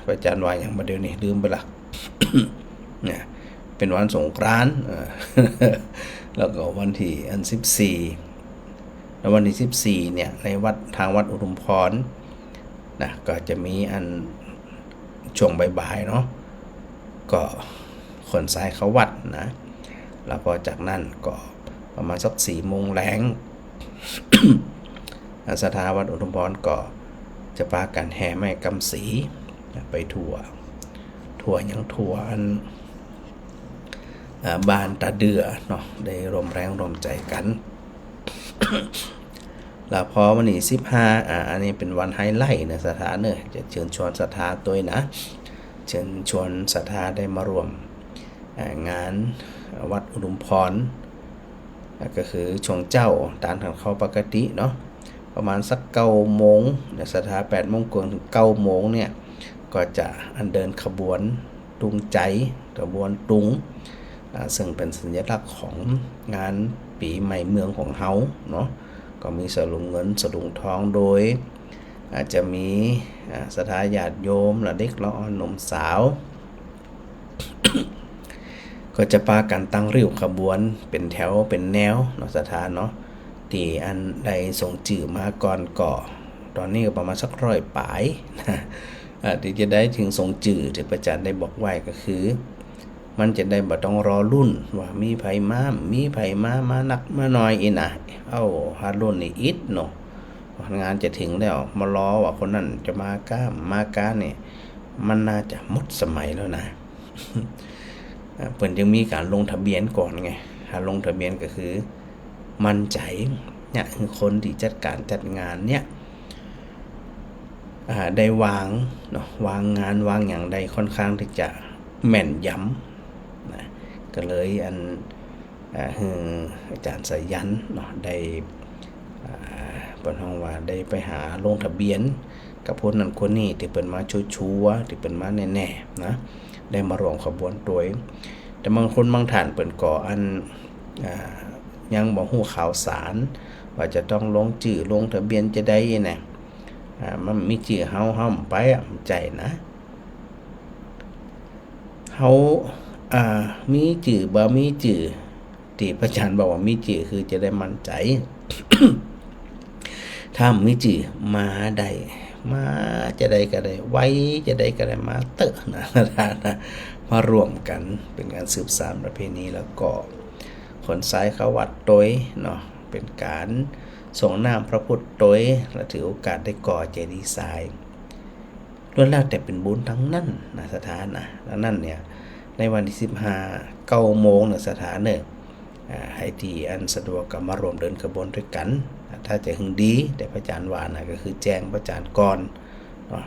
[SPEAKER 1] พระอาจารย์ว่าอย่างมาเดี๋ยวนี้ลืมไปละ เนี่ยเป็นวันสงกรานต์แล้วก็วันที่อัน14แล้ววันที่14เนี่ยในทางวัดอุดมพร นะก็จะมีอันช่วงบ่ายๆเนาะก็ขนทรายเข้าวัดนะแล้วพอจากนั้นก็ประมาณสัก4 โมงแล้ง ศรัทธาวัดอุทุมพรก็จะพากันแห่ไม้กำสีไปทั่วยังทั่วอันบ้านตาเดือเนาะได้รวมแรงรวมใจกัน แล้วพอวันนี้15อันนี้เป็นวันไฮไลท์นะศรัทธาเนอะจะเชิญชวนศรัทธาตัวนะเชิญชวนศรัทธาได้มารวมงานวัดอุทุมพรก็คือช่วงเจ้าตามทางเขาปกติเนาะประมาณสัก9 โมงเนี่ยศรัทธา8 โมงกว่าถึง9 โมงเนี่ยก็จะอันเดินขบวนตุงใจขบวนตุงซึ่งเป็นสัญลักษณ์ของงานปีใหม่เมืองของเฮาเนาะก็มีสลุงเงินสลุงทองโดยอาจจะมีศรัทธาญาติโยมและเด็กละอ่อนหนุ่มสาว ก็จะพากันตั้งริ้วขบวนเป็นแถวเป็นแนวเนาะศรัทธาเนาะที่อันใดส่งจื่อมาก่อนก่อตอนนี้ก็ประมาณสัก100 ปลายนะที่จะได้ถึงส่งจื่อที่พระอาจารย์ได้บอกไว้ก็คือมันจะได้บ่ต้องรอรุ่นว่ามีไผมานักมาน้อยอีนะหารุ่นนี่อิดเนาะงานจะถึงแล้วมารอว่าคนนั้นจะมากาเนี่ยมันน่าจะหมดสมัยแล้วนะ เพิ่นยังมีการลงทะเบียนก่อนไงลงทะเบียนก็คือมั่นใจเนี่ยคือคนที่จัดการจัดงานเนี่ยได้วางเนาะวางงานวางอย่างใดค่อนข้างที่จะแม่นยำนะก็เลยอาจารย์สายันเนาะได้เปิดห้องว่าได้ไปหาลงทะเบียนกับคนนั้นคนนี้ที่เปิดมาชัวร์ที่เปิดมาแน่ๆนะได้มารวมขบวนตัวแต่บางคนบางท่านเปิดก่ออันยังบ่ฮู้ข่าวสารว่าจะต้องลงชื่อลงทะเบียนจะได้นะมันมีชื่อเฮาไปใจนะเฮามีชื่อบ่มีชื่อที่พระอาจารย์บอกว่ามีชื่อคือจะได้มั่นใจ ถ้ามีชื่อมาได้มาจะได้ก็ได้ไว้จะได้ก็ได้มาเตอะนะมารวมกันเป็นการสืบสานประเพณีแล้วก็ขนสายเข้าวัดโดยเนาะเป็นการส่งน้ำพระพุทธโดยและถือโอกาสได้ก่อเจดีย์ทรายล้วนแล้วแต่เป็นบุญทั้งนั้นนะสถานนะแล้วนั่นเนี่ยในวันที่15 9 โมงนะสถานเนี่ยให้ที่อันสะดวกกับมารวมเดินขบวนด้วยกันถ้าจะหึงดีแต่พระอาจารย์ว่านะก็คือแจ้งพระอาจารย์ก่อนเนาะ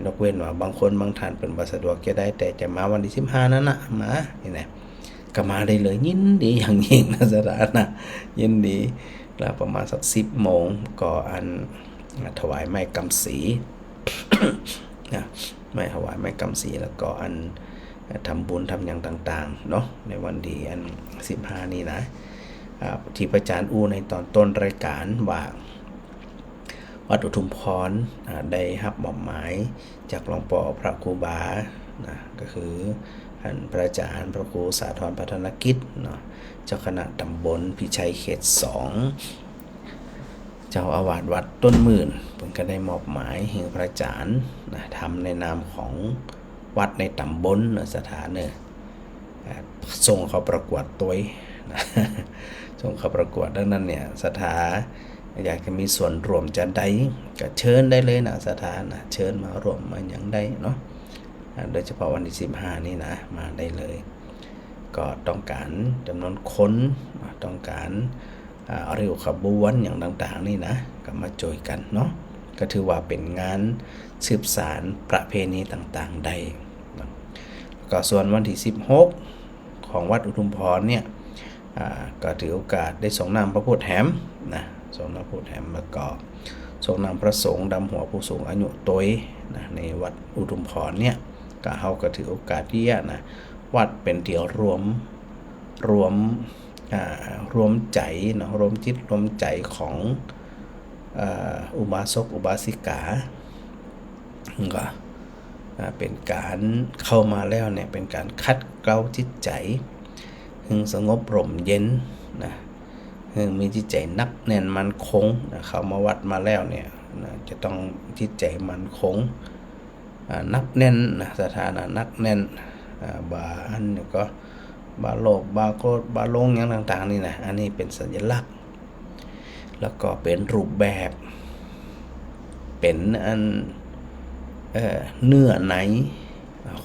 [SPEAKER 1] นกเว้นว่าบางคนบางท่านเป็นบ่สะดวกจะได้แต่จะมาวันที่15นั้นนะมานี่นะก็มาได้เลยยินดีอย่างยิ่งนะสถานนะยินดีแล้วประมาณสัก10 โมงก็อันถวายไม้กำสี นะไม่ถวายไม้กำสีแล้วก็อันทำบุญทำอย่างต่างๆเนาะในวันดีอัน15นี้นะที่พระอาจารย์ในตอนต้นรายการว่าวัดอุทุมพรได้รับมอบหมายจากหลวงพ่อพระครูบานะก็คือท่านพระอาจารย์พระครูสาธรพัฒนกิจเนาะเจ้าคณะตำบลพิชัยเขต2เจ้าอาวาสวัดต้นหมื่นเพิ่นก็ได้มอบหมายให้พระอาจารย์นะทำในนามของวัดในตำบลสถานเนี่ยส่งเขาประกวดตัวนะส่งเขาประกวดดังนั้นเนี่ยสถาอยากจะมีส่วนร่วมจะได้ก็เชิญได้เลยนะสถานนะเชิญมาร่วมมาอย่างได้เนาะโดยเฉพาะวันที่15นี้นะมาได้เลยก็ต้องการจำนวนคนต้องการเร็วขบวนอย่างต่างๆนี่นะก็มาช่วยกันเนาะก็ถือว่าเป็นงานสืบสานประเพณีต่างๆได้ก็ส่วนวันที่16ของวัดอุทุมพรเนี่ยก็ถือโอกาสได้ส่งน้ำพระพุทธแหมนะส่งน้ำพระพุทธแหมแล้วก็ส่งน้ำพระสงฆ์ดำหัวผู้สูงอายุโดยนะในวัดอุทุมพรเนี่ยก็เฮาก็ถือโอกาสที่นะวัดเป็นเดียวรวมใจเนาะรวมจิตรวมใจของอุบาสกอุบาสิกาก็เป็นการเข้ามาแล้วเนี่ยเป็นการคัดเกลาจิตใจให้สงบร่มเย็นนะให้มีจิตใจนักแน่นมั่นคงนะเข้ามาวัดมาแล้วเนี่ย นะจะต้องจิตใจมั่นคงนักแน่นนะสถานะนักแน่นบาอันนี้ก็บาโลภบาโกรธบาหลงอย่างต่างๆนี่นะอันนี้เป็นสัญลักษณ์แล้วก็เป็นรูปแบบเป็นอันเนื้อใน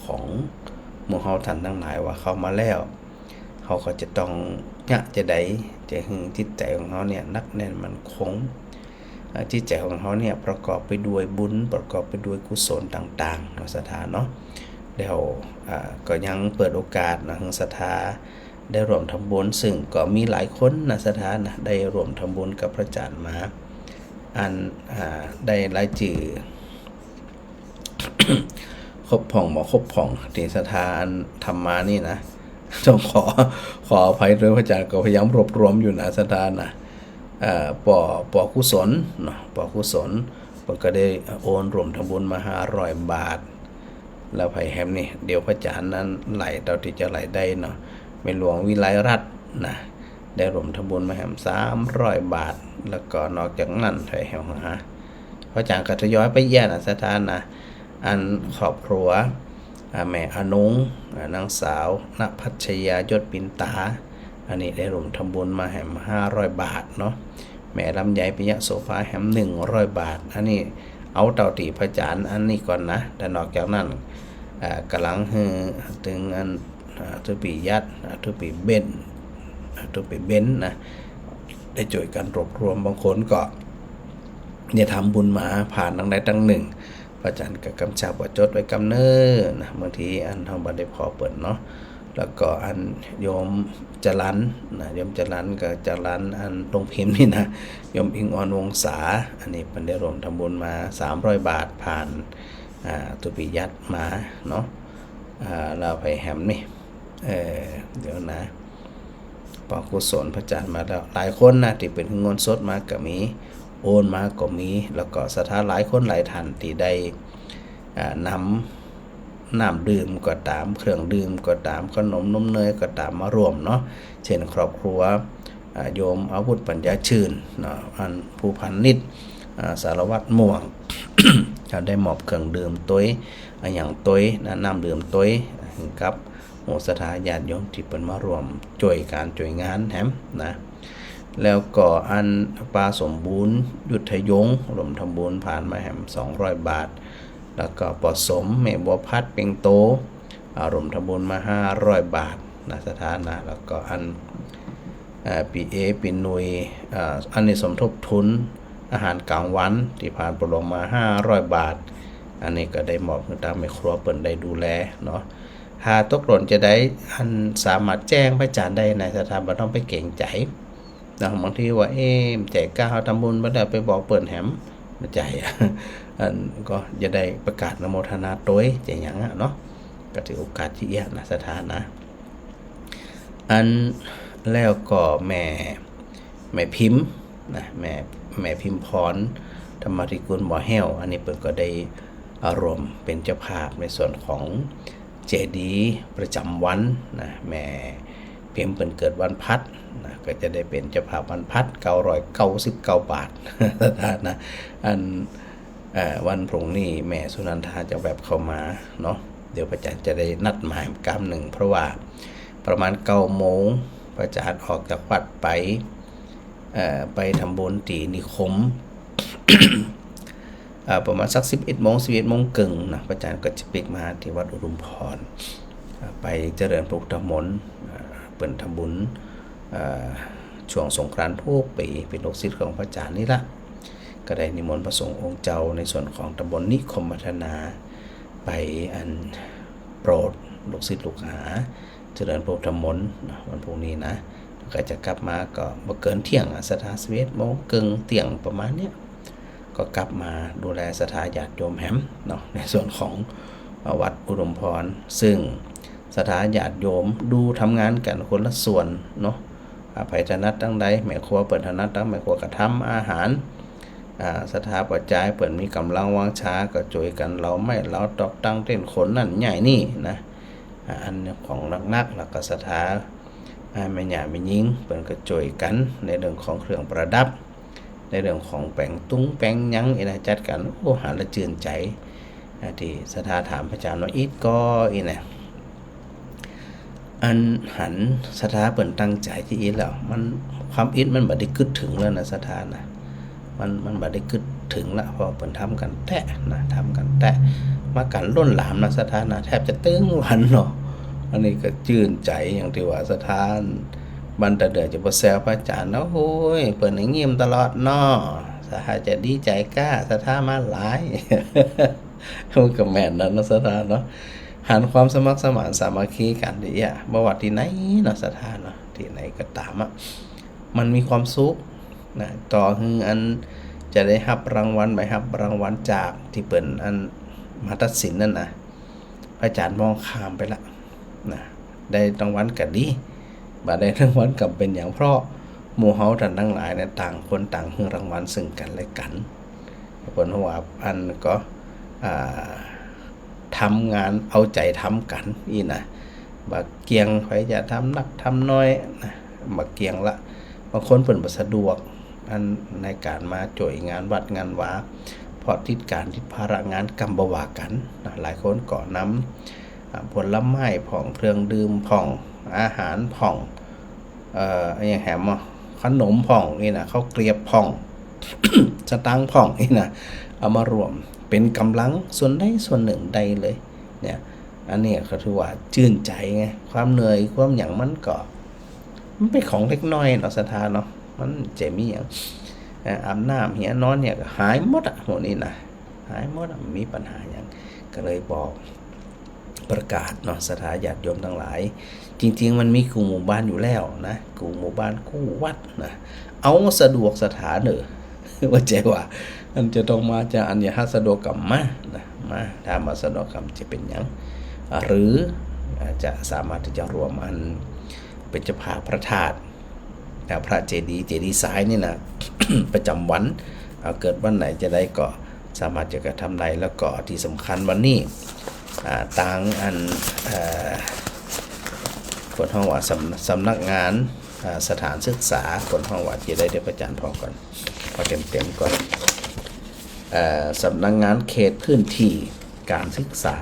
[SPEAKER 1] ของหมู่เฮาท่านทั้งหลายว่าเข้ามาแล้วเขาก็จะต้องจะได้จะหึงจิตใจของเขาเนี่ยนักแน่นมันคงจิตใจของเขาเนี่ยประกอบไปด้วยบุญประกอบไปด้วยกุศลต่างๆเนาะสถานเนาะแล้วก็ยังเปิดโอกาสนะหึงศรัทธาได้ร่วมทำบุญซึ่งก็มีหลายคนนะสถานนะได้ร่วมทำบุญกับพระอาจารย์มาอันได้รายชื่อ ครบผ่องบ่ครบผ่องที่ศรัทธาอันทำมานี่นะต้องขออภัยด้วยพระอาจารย์ก็พยายามรวบรวมอยู่นะศรัทธานะปอกุศลเนาะปอกุศลผมก็ได้โอนรวมทำบุญมา500 บาทแล้วไผแฮมนี่เดี๋ยวพระอาจารย์นั้นไหลเท่าที่จะไหลได้เนาะแม่หลวงวิไลรัตน์นะได้รวมทำบุญมาแฮม300 บาทแล้วก็นอกจากนั้นไผแฮมฮะพระอาจารย์ก็ทยอยไปแย่นะศรัทธานะอันครอบครัวแม่อนงนางสาวนภัชยายศปินตาอันนี้ได้รวมทำบุญมาแฮม500 บาทเนาะแม่ลำไยปิยะโสภาแฮม100 บาทอันนี้เอาเต่าตีพระอาจารย์อันนี้ก่อนนะแต่นอกจากนั้นกำลังถึงอันทุปียัดทุปีเบนนะได้ช่วยกันรวบรวมบางคนก็เนี่ยทำบุญมาผ่านตั้งใดตั้งหนึ่งพระอาจารย์ก็กำชับว่าจดไว้กำเนิดนะบางทีอันทำบัตรได้พอเปิดเนาะแล้วก็อันโยมจรันนะโยมจรันกับจรันอันลงพิมพ์นี่นะโยมอิงออนวงศาอันนี้เป็นได้รวมทำบุญมา300 บาทผ่านตุปิยัดมาเนาะเราไปแฮมนี่เดี๋ยวนะปอกุศลพระอาจารย์มาแล้วหลายคนนะที่เป็นเงินสดมาก็มีโอนมาก็มีแล้วก็ศรัทธาหลายคนหลายท่านที่ได้นำน้ำดื่มก็ตามเครื่องดื่มก็ตามขนมนมเนยก็ตามมารวมเนาะเช่นครอบครัวโยมอาวุธปัญญาชื่นเนาะอันผู้พันนิดสารวัตรม่วง ได้มอบเครื่องดื่มต้วยอย่างต้วยน้ำดื่มต้วยกับโมศรัทธาญาติโยมที่เป็นมารวมช่วยการช่วยงานแฮมนะแล้วก็อันปลาสมบูรณ์ยุทธยงรวมทำบุญผ่านมาแฮม200 บาทแล้วก็ปอสมแม่บัวพัดเปงโตรวมทำบุญมา500 บาทนะสถานะแล้วก็อันปีปีนุยอันนี้สมทบทุนอาหารกลางวันที่ผ่านปลงมา500 บาทอันนี้ก็ได้มอบให้ตามแม่ครัวเปิ่นได้ดูแลเนาะหาตกหล่นจะได้อันสามารถแจ้งพระอาจารย์ได้ในสถาบันต้องไปเก่งใจนะบางทีว่าแจกก้าวทำบุญบ่ได้ไปบอกเปิ่นแหมมาใจอันก็จะได้ประกาศนโมทนาโดยใจหยังเนาะก็ถือโอกาสที่เอียนะสถานะอันแล้วก็แม่พิมพ์นะแม่พิมพ์พรธรรมธิกุลบ่อแห้วอันนี้เปิ่นก็ได้อารมณ์เป็นเจ้าภาพในส่วนของเจดีย์ประจำวันนะแม่พิมพ์เปิ่นเกิดวันพัดนะก็จะได้เป็นเจ้าภาพวันพัด999 บาทนะอันวันพรุ่งนี้แม่สุนันทาจะแบบเข้ามาเนาะเดี๋ยวพระอาจารย์จะได้นัดหมายกรรมหนึ่งเพราะว่าประมาณ9 โมงพระอาจารย์ออกจากวัดไปทำบุญตีนิคม ประมาณสัก11 โมงครึ่งนะพระอาจารย์ก็จะปิกมาที่วัดอุดมพรไปเจริญพระพุทธมนต์เปิ่นทำบุญช่วงสงกรานต์ทุกปีเป็นลูกศิษย์ของพระอาจารย์นี่ละก็ได้นิมนต์พระสงฆ์องค์เจ้าในส่วนของตำบลนิคมพัฒนาไปอันโปรดลูกศิษย์ลูกหาเจริญพระพุทธมนต์วันพรุ่งนี้นะก็จะกลับมาก็บ่เกินเที่ยงสถา11 โมงครึ่งเที่ยงประมาณเนี้ยก็กลับมาดูแลศรัทธาญาติโยมแฮมเนาะในส่วนของวัดอุดมพรซึ่งศรัทธาญาติโยมดูทำงานกันคนละส่วนเนาะไผถนัดตั้งใดแม่ครัวเปิดถนัดตั้งแม่ครัวก็ทำอาหารศรัทธาปัจจัยเปิดมีกำลังวางช้าก็ช่วยกันเราตอกตั้งเต้นขนนั่นใหญ่นี่นะอันของนักแล้วก็ศรัทธาแม่หญ่แม่หญิงเปิดก็ช่วยกันในเรื่องของเครื่องประดับใน ในเรื่องของแปลงตุ้งแปลงยังอีนะจัดกันโอ้หาละจืนใจที่สถาถามพระอาจารย์ว่าอีกก็อีนะอันหันสถาเปิ่นตั้งใจที่อีแล้วมันความอิดมันบ่ได้กึดถึงแล้วนะสถานะมันบ่ได้กึดถึงละเพราะเปิ่นทำกันแตะนะทำกันแตะมากันล้นหลามนะสถานะแทบจะตึงวันเนาะอันนี้ก็จื่นใจอย่างที่ว่าสถานบันตะเดือจะบ่แซวพระอาจารย์เนาะโอ้ยเปิ่นให้ยิ้มตลอดเนาะสถาจะดีใจกล้าสถามาหลาย มันก็แม่นนั่นเนาะสถาเนาะหันความสมัครสมานสามัคคีกันดิอ่ะบ่ว่าที่ไหนเนาะสถาเนาะที่ไหนก็ตามอ่ะมันมีความสุขนะต่อคืออันจะได้รับรางวัลไปรับรางวัลจากที่เปิ้นอันมาตัดสินนั่นน่ะพระอาจารย์มองข้ามไปละนะได้รางวัลก็ดีบ่ได้รางวัลก็เป็นอย่างเพราะหมู่เฮาท่านทั้งหลายเนี่ยต่างคนต่างให้รางวัลซึ่งกันและกันเปิ้นว่าอันก็ทำงานเอาใจทำกันอีนะบักเกียงไผจะทำนักทำน้อยนะบักเกียงละบางคนเพิ่นบ่สะดวกอันในการมาจ่วยงานวัดงานวาเพราะติดการติดภาระงานกรรมบ่ว่ากันนะหลายคนก็นำผลไม้ผ่องเครื่องดื่มผ่องอาหารผ่องอย่างแหมขนมผ่องนี่นะข้าวเกลียบผ่อง สตางค์ผ่องนี่นะเอามารวมเป็นกำลังส่วนใดส่วนหนึ่งใดเลยเนี่ยอันนี้ก็ถือว่าชื่นใจไงความเหนื่อยความหยังมันก็มันเป็นของเล็กน้อยเนาะสถานเนาะมันจะมีอย่างอาบน้ำเหียนอนเนี่ยก็หายหมดอ่ะหมดนี่นะหายหมดมีปัญหาอย่างก็เลยบอกประกาศเนาะสถาญาติโยมทั้งหลายจริงๆมันมีกูหมู่บ้านอยู่แล้วนะกูหมู่บ้านกู้วัดนะเอาสะดวกสถานเนอะว่าใจว่าอันจะต้องมาจะอันอย่าสะดวกกรรมมาถ้ามาสะดวกกรรมจะเป็นอย่างหรือจะสามารถที่จะรวมอันเป็นเจ้าภาพพระธาตุพระเจดีย์ซ้ายนี่นะ ประจำวันเกิดวันไหนจะได้ก็สามารถจะกระทำได้แล้วก็ที่สำคัญวันนี้ต่างอันคนห้องว่าสำนักงานสถานศึกษาคนห้องว่าจะได้พระอาจารย์พอก่อนพอเต็มก่อนสำนักงานเขตพื้นที่การศึกษา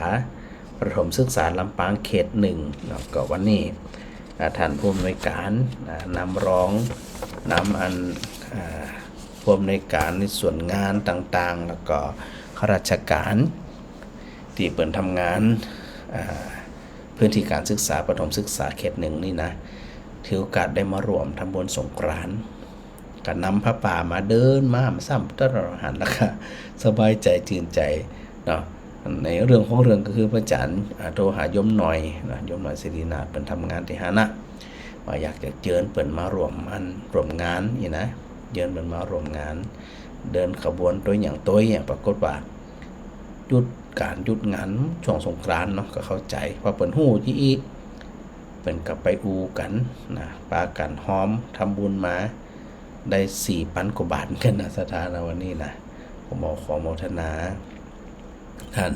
[SPEAKER 1] ประถมศึกษาลำปางเขต1แล้วก็วันนี้ท่านผู้อำนวยการนำร้องนำอันผู้อำนวยการในส่วนงานต่างๆแล้วก็ข้าราชการที่เปิดทำงานพื้นที่การศึกษาประถมศึกษาเขต1นี่นะถือโอกาสได้มารวมทำบุญสงกรานต์ก็นำพระป่ามาเดินมาซ้ำตลอดหันแล้วก็สบายใจจื่นใจเนาะในเรื่องของเรื่องก็คือพระอาจารย์โทรหาโยมหน่อยนะโยมหน่อยศิรินาถเป็นทำงานที่หานะว่าอยากจะเชิญเปิ่นมารวมงานนี่นะเชิญเปิ่นมารวมงานเดินขบวนตัวอย่างตัวอย่างปรากฏว่าหยุดงานช่วงสงกรานต์เนาะก็เข้าใจเพราะเปิ่นฮู้ที่อีกเปิ่นกับไปอูกันนะปากันหอมทำบุญมาได้ 4,000 กว่าบาทกันนะสถานวันนี้นะผมขอโมทนาท่าน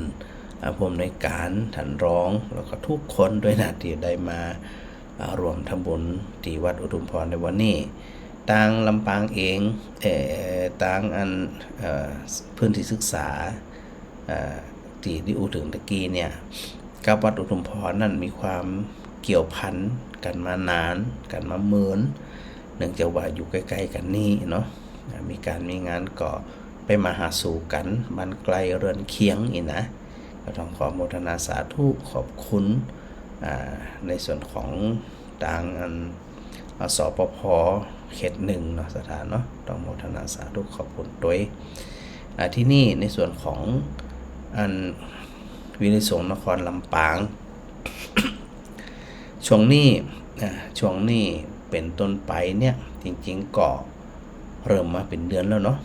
[SPEAKER 1] ผู้อำนวยการท่านรองแล้วก็ทุกคนด้วยนะที่ได้มารวมทำบุญที่วัดอุทุมพรในวันนี้ต่างลำปางเองต่างอันพื้นที่ศึกษาที่อูถึงตะกี้เนี่ยกับวัดอุทุมพรนั่นมีความเกี่ยวพันกันมานานกันมาเมินเนื่องจากว่าอยู่ใกล้ๆกันนี่เนาะมีงานก็ไปมาหาสู่กันมันไกลเรือนเคียงอีกนะก็ต้องขอโมทนาสาธุขอบคุณในส่วนของทางสปภ.เขต1เนาะสถานเนาะต้องโมทนาสาธุขอบคุณด้วยที่นี่ในส่วนของวิริสงฆ์นครลำปาง ช่วงนี้เป็นต้นไปเนี่ยจริงๆก็เริ่มมาเป็นเดือนแล้วเนาะ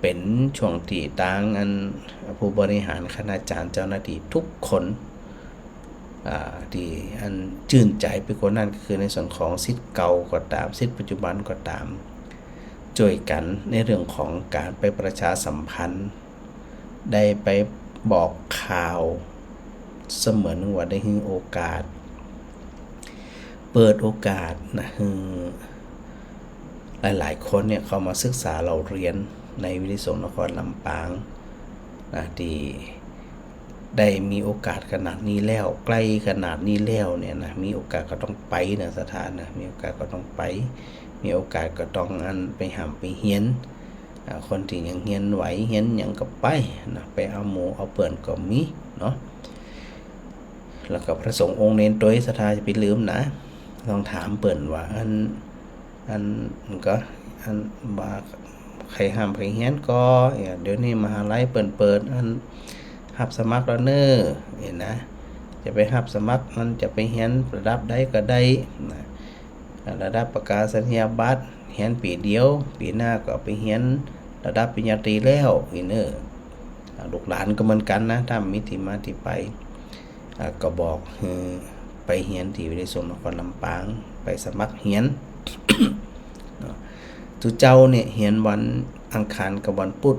[SPEAKER 1] เป็นช่วงที่ต่างผู้บริหารคณาจารย์เจ้าหน้าที่ทุกคนที่ชื่นใจไปกว่านั้นก็คือในส่วนของศิษย์เก่าก็ตามศิษย์ปัจจุบันก็ตามช่วยกันในเรื่องของการไปประชาสัมพันธ์ได้ไปบอกข่าวเสมือนว่าได้ให้โอกาสเปิดโอกาสนะห หลายๆคนเนี่ยเข้ามาศึกษาเราเรียนในวิทยาสงฆ์นครลำปางนะที่ได้มีโอกาสขนาดนี้แล้วใกล้ขนาดนี้แล้วเนี่ยนะมีโอกาสก็ต้องไปนะสถานนะมีโอกาสก็ต้องไปมีโอกาสก็ต้องไปหามไปเฮียนคนที่ยังเฮียนไหวเฮียนยังก็ไปนะไปเอาหมูเอาเปิ่นก็มีเนาะแล้วก็พระสงฆ์องค์เน้นตัวสถานจะไปลืมนะลองถามเปิ่นว่าอันก็อันว่าใครห้ามใครเฮียนก็เดี๋ยวนี้มหาลัยเปิดอันหับสมัครแล้วเนอเห็นนะจะไปหับสมัครมันจะไปเฮียนระดับใดก็ได้นะระดับประกาศนียบัตรเฮียนปีเดียวปีหน้าก็ไปเฮียนระดับปริญญาตรีแล้วอีเนอลูกหลานก็เหมือนกันนะถ้ามีที่มาที่ไปก็บอกไปเฮียนที่วิทยาสงฆ์นครลำปางไปสมัครเฮียน ทุเจ้าเนี่ยเฮียนวันอังคารกับวันพุธ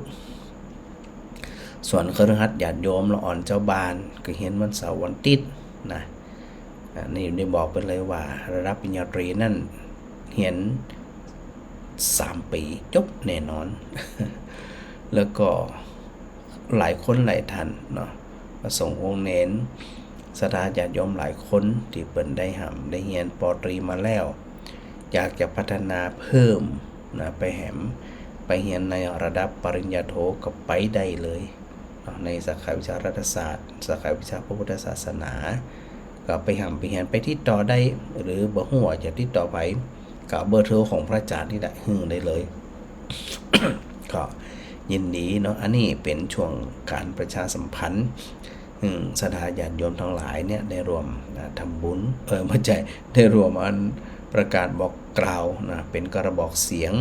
[SPEAKER 1] ส่วนคฤหัสถ์ญาติโยมละอ่อนเจ้าบานก็เฮียนวันเสาร์วันอาทิตย์นะนี่ได้บอกไปเลยว่าระดับปริญญาตรีนั่นเฮียน3 ปีจบแน่นอน แล้วก็หลายคนหลายท่านเนาะประสงค์องค์เน้นศรัทธาญาติโยมหลายคนที่เปิ่นได้ได้เฮียนป.ตรีมาแล้วอยากจะพัฒนาเพิ่มนะไปเฮียนในระดับปริญญาโทก็ไปได้เลยในสาขาวิชารัฐศาสตร์สาขาวิชาพระพุทธศาสนาก็ไปเฮียนไปที่ต่อได้หรือบ่ฮู้ว่าจะติดต่อไปกับเบอร์โทรของพระอาจารย์ที่ได้เลย ก็ยินดีเนาะอันนี้เป็นช่วงการประชาสัมพันธ์ศรัทธาญาติโยมทั้งหลายเนี่ยได้รวมทำบุญไม่ใช่ได้รวมอันประกาศบอกกล่าวนะเป็นกระบอกเสียง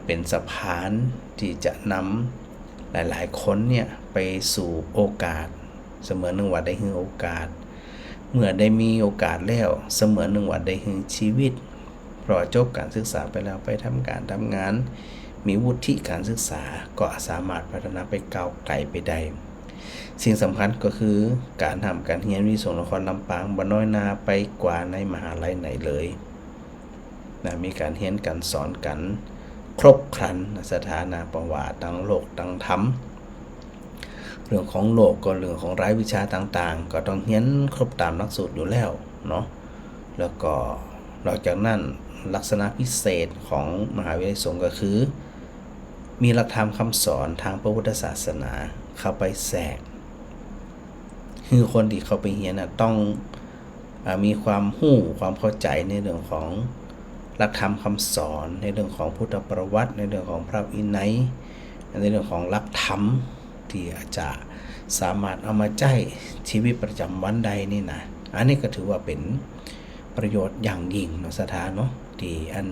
[SPEAKER 1] เป็นสะพานที่จะนำหลายๆคนเนี่ยไปสู่โอกาสเสมือนหนึ่งว่าได้หึงโอกาสเมื่อได้มีโอกาสแล้วเสมือนหนึ่งว่าได้หึงชีวิตเพราะจบการศึกษาไปแล้วไปทำงานมีวุฒิการศึกษาก็สามารถพัฒนาไปก้าวไกลไปได้สิ่งสำคัญก็คือการทำการเรียนวิทยาสงฆ์นครลำปางบ่น้อยนาไปกว่าในมหาลัยไหนเลยนะมีการเรียนการสอนกันครบครันสถานะประวัติทั้งโลกทั้งธรรมเรื่องของโลกก็เรื่องของรายวิชาต่างๆก็ต้องเรียนครบตามหลักสูตรอยู่แล้วเนาะแล้วก็นอกจากนั้นลักษณะพิเศษของมหาวิทยาลัยสงฆ์ก็คือมีหลักธรรมคำสอนทางพระพุทธศาสนาเข้าไปแทรกคือคนที่เข้าไปเรียนต้องมีความรู้ความเข้าใจในเรื่องของหลักธรรมคำสอนในเรื่องของพุทธประวัติในเรื่องของพระวินัยในเรื่องของหลักธรรมที่อาจจะสามารถเอามาใช้ชีวิตประจำวันใดนี่นะอันนี้ก็ถือว่าเป็นประโยชน์อย่างยิ่งเนาะสถานเนาะที่อัน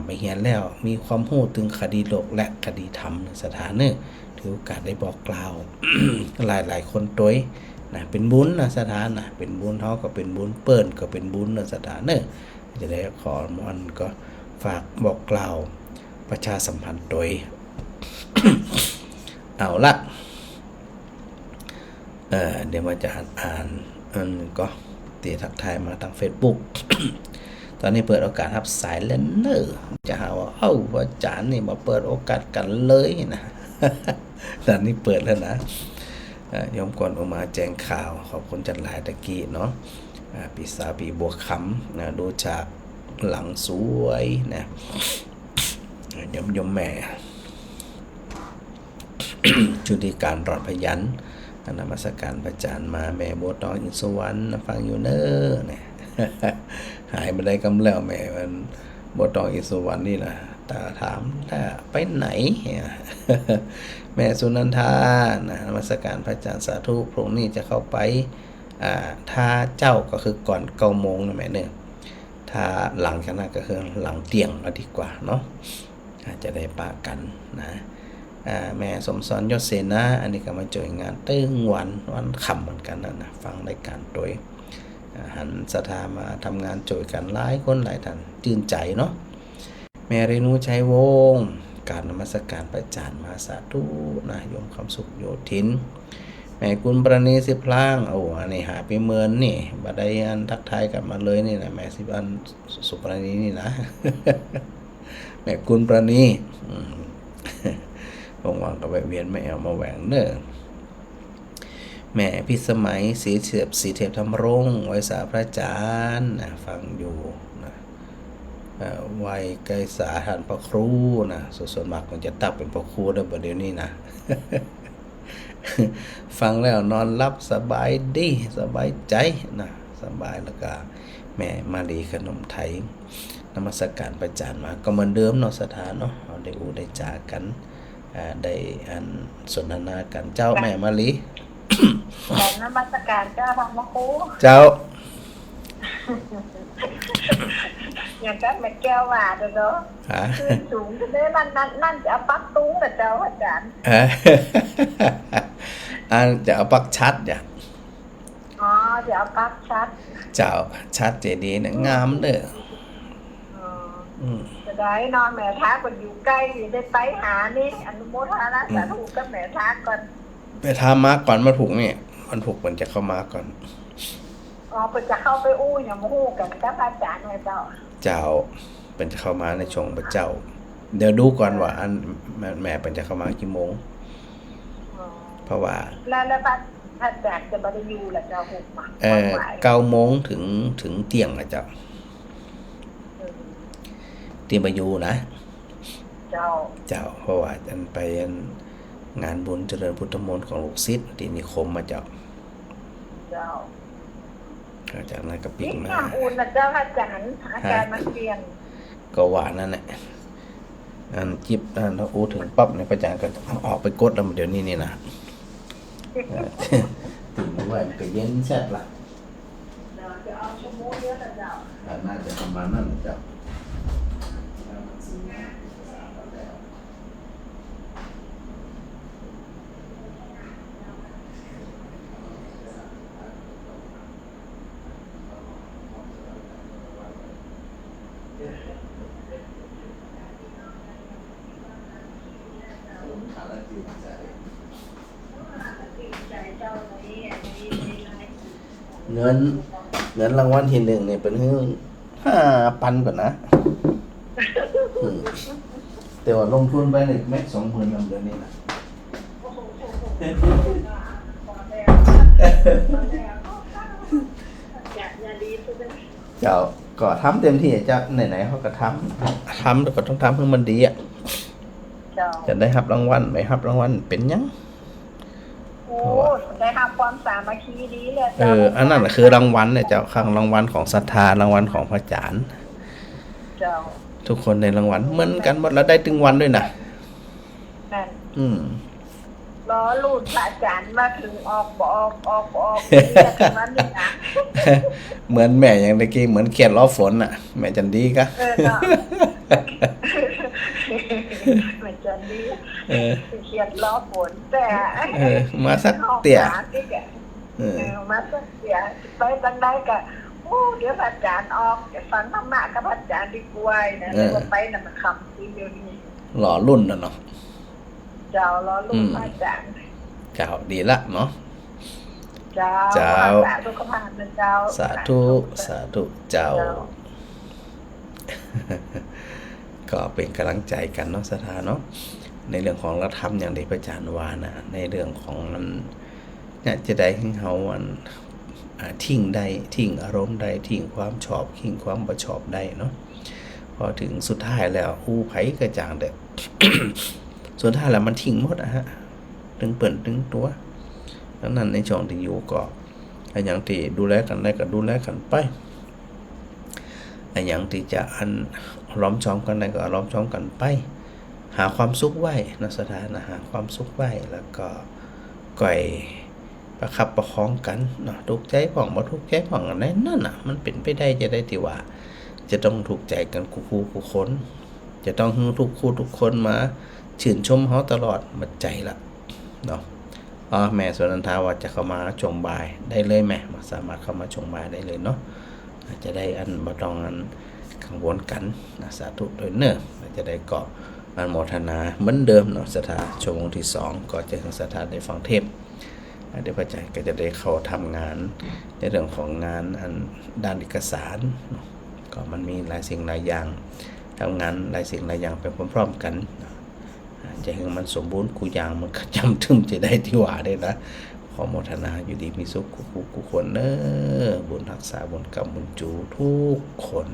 [SPEAKER 1] ไปเรียนแล้วมีความรู้ถึงคดีโลกและคดีธรรมสถานเนี่ยถือโอกาสได้บอกกล่าว หลายคนตัวนะเป็นบุญนะสถานนะเป็นบุญเขาก็เป็นบุญเปิ้นก็เป็นบุญนะสถานเนี่ยจะได้ขอมันก็ฝากบอกกล่าวประชาสัมพันธ์โดย เอาละเดี๋ยวมาจะอ่านก็ตีทักทายมาทาง Facebook ตอนนี้เปิดโอกาสรับสายแล้วเนอะจะหาว่าอาจารย์นี่มาเปิดโอกาสกันเลยนะ ตอนนี้เปิดแล้วนะยอมก่อนออกมาแจ้งข่าวขอบคุณจันหลายตะกี้เนาะปีสาปีบัวคำนะดูจากหลังสวยนะยมแม่ ชุติการรอดพยัญชนะนมัสการพระอาจารย์มาแม่บัวตองอินสวรรค์ฟังอยู่เนอะเนี่ย หายไปได้กำแล้วแม่มันบัวตองอินสวรรค์นี่นะตาถามถ้าไปไหน แม่สุนันทานะนมัสการพระอาจารย์สาธุพรุ่งนี้จะเข้าไปถ้าเจ้าก็คือก่อน9 โมงนะแม่เนี่ยถ้าหลังจากนั้นก็คือหลังเที่ยงแล้วดีกว่าเนาะจะได้ปากันนะแม่สมสอนยศเสนาอันนี้ก็มาจอยงานตึ้งวันค่ำเหมือนกันนะฟังรายการโดยหันศรัทธามาทำงานจอยกันหลายคนหลายท่านตื่นใจเนาะแม่เรนูชัยวงศ์การนมัสการพระอาจารย์มาสาธุนะโยมคำสุขโยธิน แม่กุลประณีสิพลางโอ้อันนี้หาไปเมินนี่บัดได้อันทักทายกันมาเลยนี่นะแม่สิอันสุประณีนี่นะ แม่กุลประณีว่างๆก็ไปเวียนแม่เอามาแหวงเด้อแม่พิสมัยสีเทพธรรมรงค์ไว้สาพระอาจารย์นะฟังอยู่นะวัยไกลสาท่านพระครูนะส่วนมากมันจะตักเป็นพระครูได้ประเดี๋ยวนี้นะ ฟังแล้วนอนรับสบายดีสบายใจนะสบายแล้วก็แม่มาลีขนมไทยนมัสการประจานมาก็เหมือนเดิมเนาะสถานเนาะเอาได้อูได้จากันได้อันสนทนากันเจ้าแม่มาลี
[SPEAKER 5] แต่นมัสการเจ้าพระครู
[SPEAKER 1] เจ้า
[SPEAKER 5] อย่างนั้นแม่แก้วว่าเด้อขึ้นสูงจะได้นั่นจะเอาปักตุ้งแต่เจ้าอาจารย์
[SPEAKER 1] อันจะเอาปักชัดจ้ะ
[SPEAKER 5] อ๋อจะเอาปักชัด
[SPEAKER 1] เจ้าชัดเจดีย์นะงามเด้อ
[SPEAKER 5] จะได้นอนแม่ท้าคนอยู่ใกล้ได้ไปหานี่อนุโมทนาสาธุกับแม่ท้าก่อน
[SPEAKER 1] ไปทามาก่อนมาถูกนี่มันถูกมันจะเข้ามาก่อน
[SPEAKER 5] อ๋อเพิ่นจะเข้าไปอู้อย่างฮู้กันกับอาจารย์ให้เจ้า
[SPEAKER 1] เจ้าเป็นจะเข้ามาในช่วงพระเจ้าเดี๋ยวดูก่อนว่าอันแม่เป็นจะเข้ามากี่โมงเพราะว่า
[SPEAKER 5] แล้วพระอาจารย์จะบ่ได้อยู่ล่ะเจ้าฮู้มา
[SPEAKER 1] 9 โมงถึงเที่ยงนะเจ้าเตรียมไปอยู่นะเจ้าเพราะว่าอันไปงานบุญเจริญพุทธมนต์ของลูกศิษย์ที่นิคมมาเจ้าจากนั้นก็ปิดมา
[SPEAKER 5] อุ่นนะเจ้าอาจารย์มันเปลี่ยน
[SPEAKER 1] ก็ว่านั่นแหละอันจิบอันเราถึงปั๊บในประจานก็ออกไปกดแล้วเดี๋ยวนี้นี่นะถึงว่าก็เย็นแซ่บละ
[SPEAKER 5] จะเอาชั่วโมงเดียวนะเจ้า
[SPEAKER 1] น่าจะประมาณนั้นเจ้าเงินรางวัลที่1เนี่ยเป็นเรื่อง5,000ก่อนนะแต่ว่าลงทุนไปเนี่ยแม็ก20,000นำเดือนนี้นะเจ้าก็ทำเต็มที่เจ้าไหนๆเขาก็ทำแล้วก็ต้องทำให้มันดีอ่ะจะได้รับรางวัลไม่รับรางวัลเป็นยัง
[SPEAKER 5] โอ้ได้รับความสามัคคีดีเลย
[SPEAKER 1] อันนั้นคือรางวัลเนี่ยเจ้าข้างรางวัลของศรัทธารางวัลของพระอาจารย์ทุกคนในรางวัลเหมือนกันหมดแล้วได้ถึงวันด้วยนะ
[SPEAKER 5] ล้อลูดพระอาจารย์มาถึงออกนี่นะ
[SPEAKER 1] เหมือนแม่อย่างเมื่อกี้เหมือนเขียนล้อฝนอ่ะแม่จันดีกะ
[SPEAKER 5] แม่จันดีเขียนล้อฝนแต่
[SPEAKER 1] มาสักเตี่ย
[SPEAKER 5] มาสักเตี่ยไปตั้งได้กะโอ้เดี๋ยวพระอาจารย์ออกจะฟังธรรมะกับพระอาจารย์ดีกว่านะแล้วไปน่ะมันคำที่เดียวนี้
[SPEAKER 1] หล่อรุ่นน่ะเนาะ
[SPEAKER 5] เจ้าล้อรุ่นพระอาจารย์
[SPEAKER 1] เจ้าดีละเนาะ
[SPEAKER 5] เจ้าสาธุขมานะเจ้า
[SPEAKER 1] สาธุเจ้าก็เป็นกำลังใจกันเนาะสถานเนาะในเรื่องของรัฐธรรมอย่างที่พระอาจารย์ว่านะในเรื่องของมันเนี่ยจะได้ให้เขาทิ้งได้ทิ้งอารมณ์ได้ทิ้งความชอบทิ้งความบ่ชอบได้เนาะพอถึงสุดท้ายแล้วอู้ไผกระจ่างเด้อ สุดท้ายแล้วมันทิ้งหมดฮะตึงเปิ่นตึงตัวดังนั้นในช่วงที่อยู่ก็อย่างที่ดูแลกันได้ก็ดูแลกันไปอย่างที่จะล้อมชอมกันได้ก็ล้อมชอมกันไปหาความสุขไว้นะสถานะหาความสุขไว้แล้วก็ก่อยประคับประคองกันเนาะถูกใจผ่องบ่ถูกใจผ่องอันนั้นนั่นน่ะมันเป็นไปได้จะได้ที่ว่าจะต้องถูกใจกันคู่คนจะต้องให้ทุกคู่ทุกคนมาชื่นชมเขาตลอดหมดใจละเนาะแม่สนันทาว่าจะเข้ามาชมบ่ายได้เลยแม่สามารถเข้ามาชมบ่ายได้เลยเนาะจะได้บ่ต้องกังวลกันนะสาธุโดยเนอะจะได้เกาะโมทนาเหมือนเดิมเนาะสถาชั่วโมงที่2ก็จะถึงสถาได้ฟังเทศ เดี๋ยวพระอาจารย์ก็จะได้เข้าทำงานในเรื่องของงานอันด้านเอกสารก็มันมีหลายสิ่งหลายอย่างทำงานหลายสิ่งหลายอย่างไปพร้อมๆกันจะให้มันสมบูรณ์กูอย่างมันก็จำถึงจะได้ที่ว่าได้นะขอโมทนาอยู่ดีมีสุขกูคนเนอบุญรักษาบุญกรรมบุญจูทุกคน